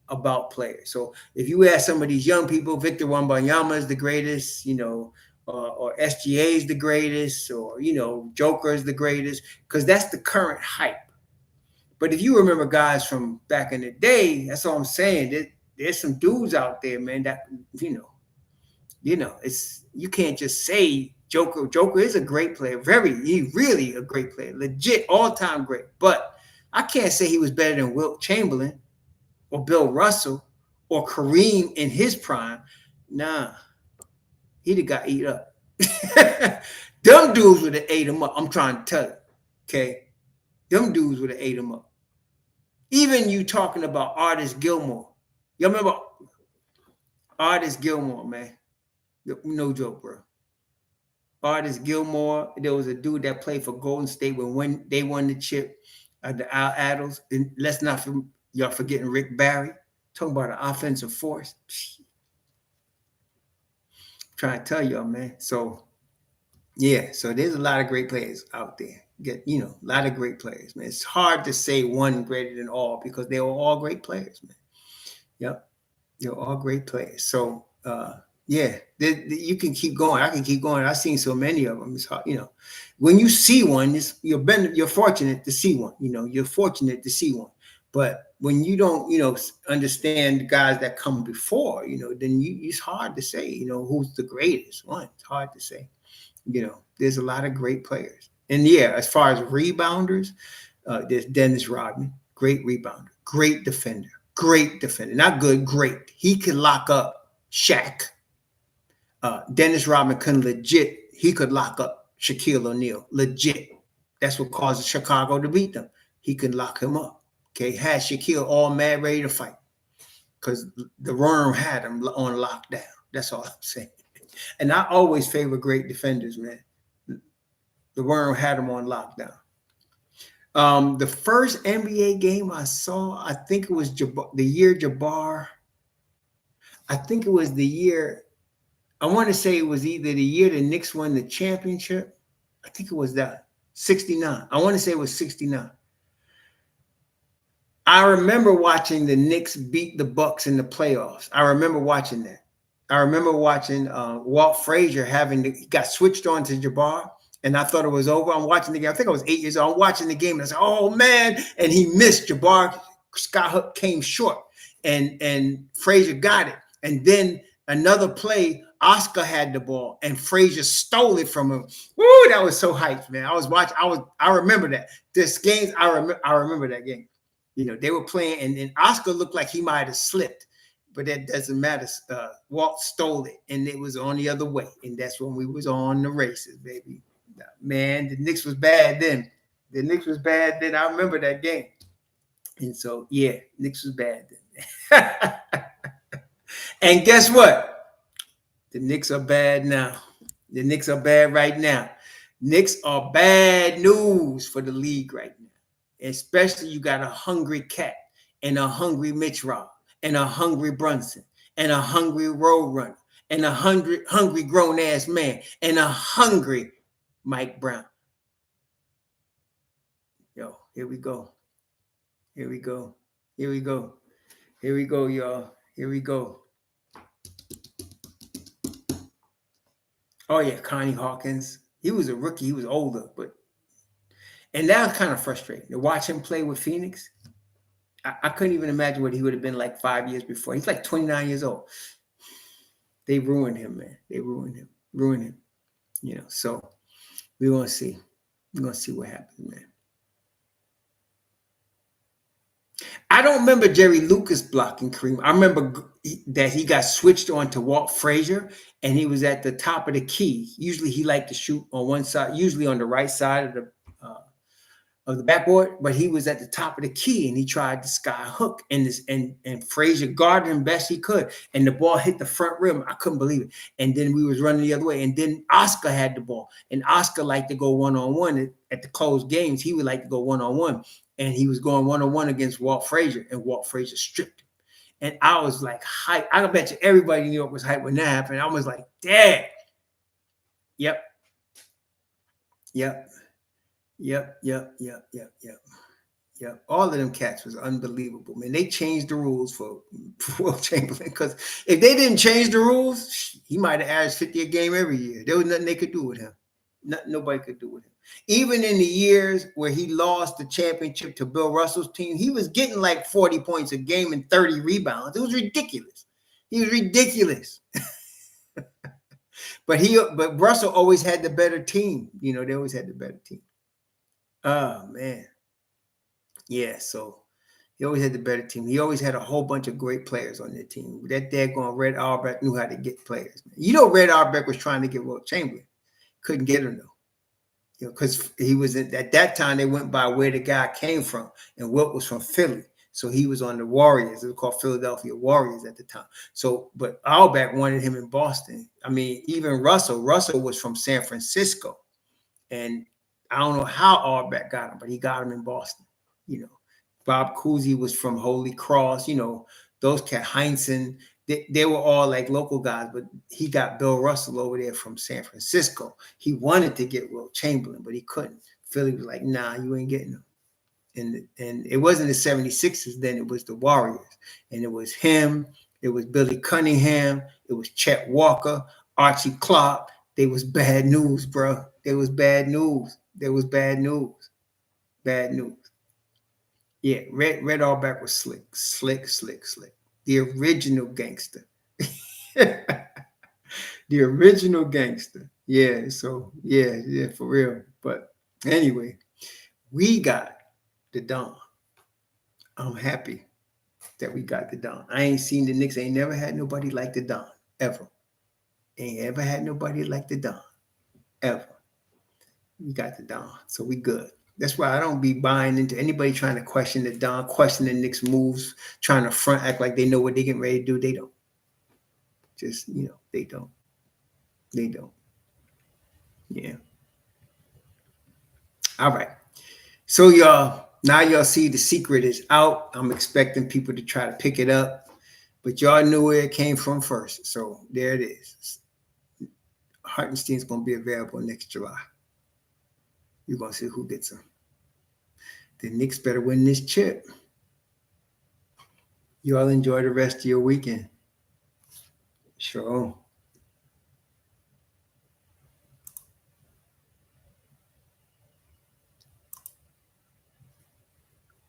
about players. So if you ask some of these young people, Victor Wembanyama is the greatest, or SGA is the greatest, or Joker is the greatest, because that's the current hype. But if you remember guys from back in the day, that's all I'm saying. There's some dudes out there, man, that You know, it's you can't just say Joker. Joker is a great player, he really a great player, legit all-time great. But I can't say he was better than Wilt Chamberlain or Bill Russell or Kareem in his prime. Nah, he'd have got eat up. Them dudes would have ate him up. I'm trying to tell you. Okay. Them dudes would have ate him up. Even you talking about Artist Gilmore. You remember Artist Gilmore, man? No joke, bro. Artist Gilmore. There was a dude that played for Golden State when they won the chip, the Al Adels. And let's not y'all forgetting Rick Barry. Talking about an offensive force. Trying to tell y'all, man. So yeah, so there's a lot of great players out there. A lot of great players, man. It's hard to say one greater than all because they were all great players, man. Yep, they're all great players. So yeah, you can keep going. I can keep going. I've seen so many of them. It's hard, when you see one, you're fortunate to see one. You're fortunate to see one. But when you don't, understand the guys that come before, then it's hard to say, who's the greatest one. It's hard to say. There's a lot of great players. And yeah, as far as rebounders, there's Dennis Rodman, great rebounder, great defender, not good, great. He could lock up Shaq. Dennis Rodman he could lock up Shaquille O'Neal, legit. That's what caused Chicago to beat them. He could lock him up. Okay, had Shaquille all mad, ready to fight because the worm had him on lockdown. That's all I'm saying. And I always favor great defenders, man. The worm had him on lockdown. The first NBA game I saw, I think it was the year Jabbar. I think it was the year, I want to say it was either the year the Knicks won the championship. I think it was that, 69. I want to say it was 69. I remember watching the Knicks beat the Bucks in the playoffs. I remember watching that. I remember watching Walt Frazier he got switched on to Jabbar, and I thought it was over. I'm watching the game. I think I was 8 years old. I'm watching the game, and I said, "Oh man!" And he missed. Jabbar skyhook came short, and Frazier got it. And then another play, Oscar had the ball, and Frazier stole it from him. Woo! That was so hyped, man. I was watching. I remember that. This game, I remember that game. They were playing, and Oscar looked like he might have slipped. But that doesn't matter. Walt stole it, and it was on the other way. And that's when we was on the races, baby. Man, the Knicks was bad then. I remember that game. And so, yeah, Knicks was bad then. And guess what? The Knicks are bad now. The Knicks are bad right now. Knicks are bad news for the league right now. Especially you got a hungry Cat and a hungry Mitch Rob, and a hungry Brunson, and a hungry Road Runner, and a hungry grown-ass man, and a hungry Mike Brown. Yo, here we go. Here we go, y'all. Here we go. Oh, yeah, Connie Hawkins. He was a rookie. He was older, and that was kind of frustrating to watch him play with Phoenix. I couldn't even imagine what he would have been like 5 years before. He's like 29 years old. They ruined him, man. They ruined him. So we're going to see. We're going to see what happens, man. I don't remember Jerry Lucas blocking Kareem. I remember that he got switched on to Walt Frazier, and he was at the top of the key. Usually he liked to shoot on one side, usually on the right side of the backboard, but he was at the top of the key, and he tried to sky hook, and Frazier guarded him best he could, and the ball hit the front rim. I couldn't believe it. And then we was running the other way, and then Oscar had the ball, and Oscar liked to go one-on-one at the closed games. He would like to go one-on-one, and he was going one-on-one against Walt Frazier, and Walt Frazier stripped him. And I was like, hype. I bet you everybody in New York was hyped when that happened. I was like, dang. Yep. All of them cats was unbelievable, man. They changed the rules for Will Chamberlain, because if they didn't change the rules, he might have averaged 50 a game every year. There was nothing they could do with him. Nobody could do with him. Even in the years where he lost the championship to Bill Russell's team, he was getting like 40 points a game and 30 rebounds. It was ridiculous. He was ridiculous. But Russell always had the better team. They always had the better team. Oh man. Yeah, so he always had the better team. He always had a whole bunch of great players on their team. That daggone Red Auerbach knew how to get players. Red Auerbach was trying to get Wilt Chamberlain. Couldn't get him though. Because he was at that time they went by where the guy came from, and Wilt was from Philly, so he was on the Warriors. It was called Philadelphia Warriors at the time. So, but Auerbach wanted him in Boston. I mean, even Russell was from San Francisco, and I don't know how Auerbach got him, but he got him in Boston. Bob Cousy was from Holy Cross. Those cat Heinsohn. They were all like local guys, but he got Bill Russell over there from San Francisco. He wanted to get Wilt Chamberlain, but he couldn't. Philly was like, nah, you ain't getting him. And it wasn't the 76ers then, it was the Warriors. And it was him, it was Billy Cunningham, it was Chet Walker, Archie Clark. They was bad news, bro. There was bad news. Bad news. Yeah, Red Auerbach was slick. The original gangster. The original gangster. Yeah, so yeah, for real. But anyway, we got the Don. I'm happy that we got the Don. I ain't seen the Knicks. Ain't never had nobody like the Don, ever. Ain't ever had nobody like the Don, ever. We got the Don, so we good. That's why I don't be buying into anybody trying to question the Don, question the Knicks moves, trying to front, act like they know what they getting ready to do. They don't. Just, they don't. They don't. Yeah. All right. So now y'all see the secret is out. I'm expecting people to try to pick it up, but y'all knew where it came from first. So there it is. Hartenstein's going to be available next July. You're going to see who gets him. The Knicks better win this chip. You all enjoy the rest of your weekend. Sure.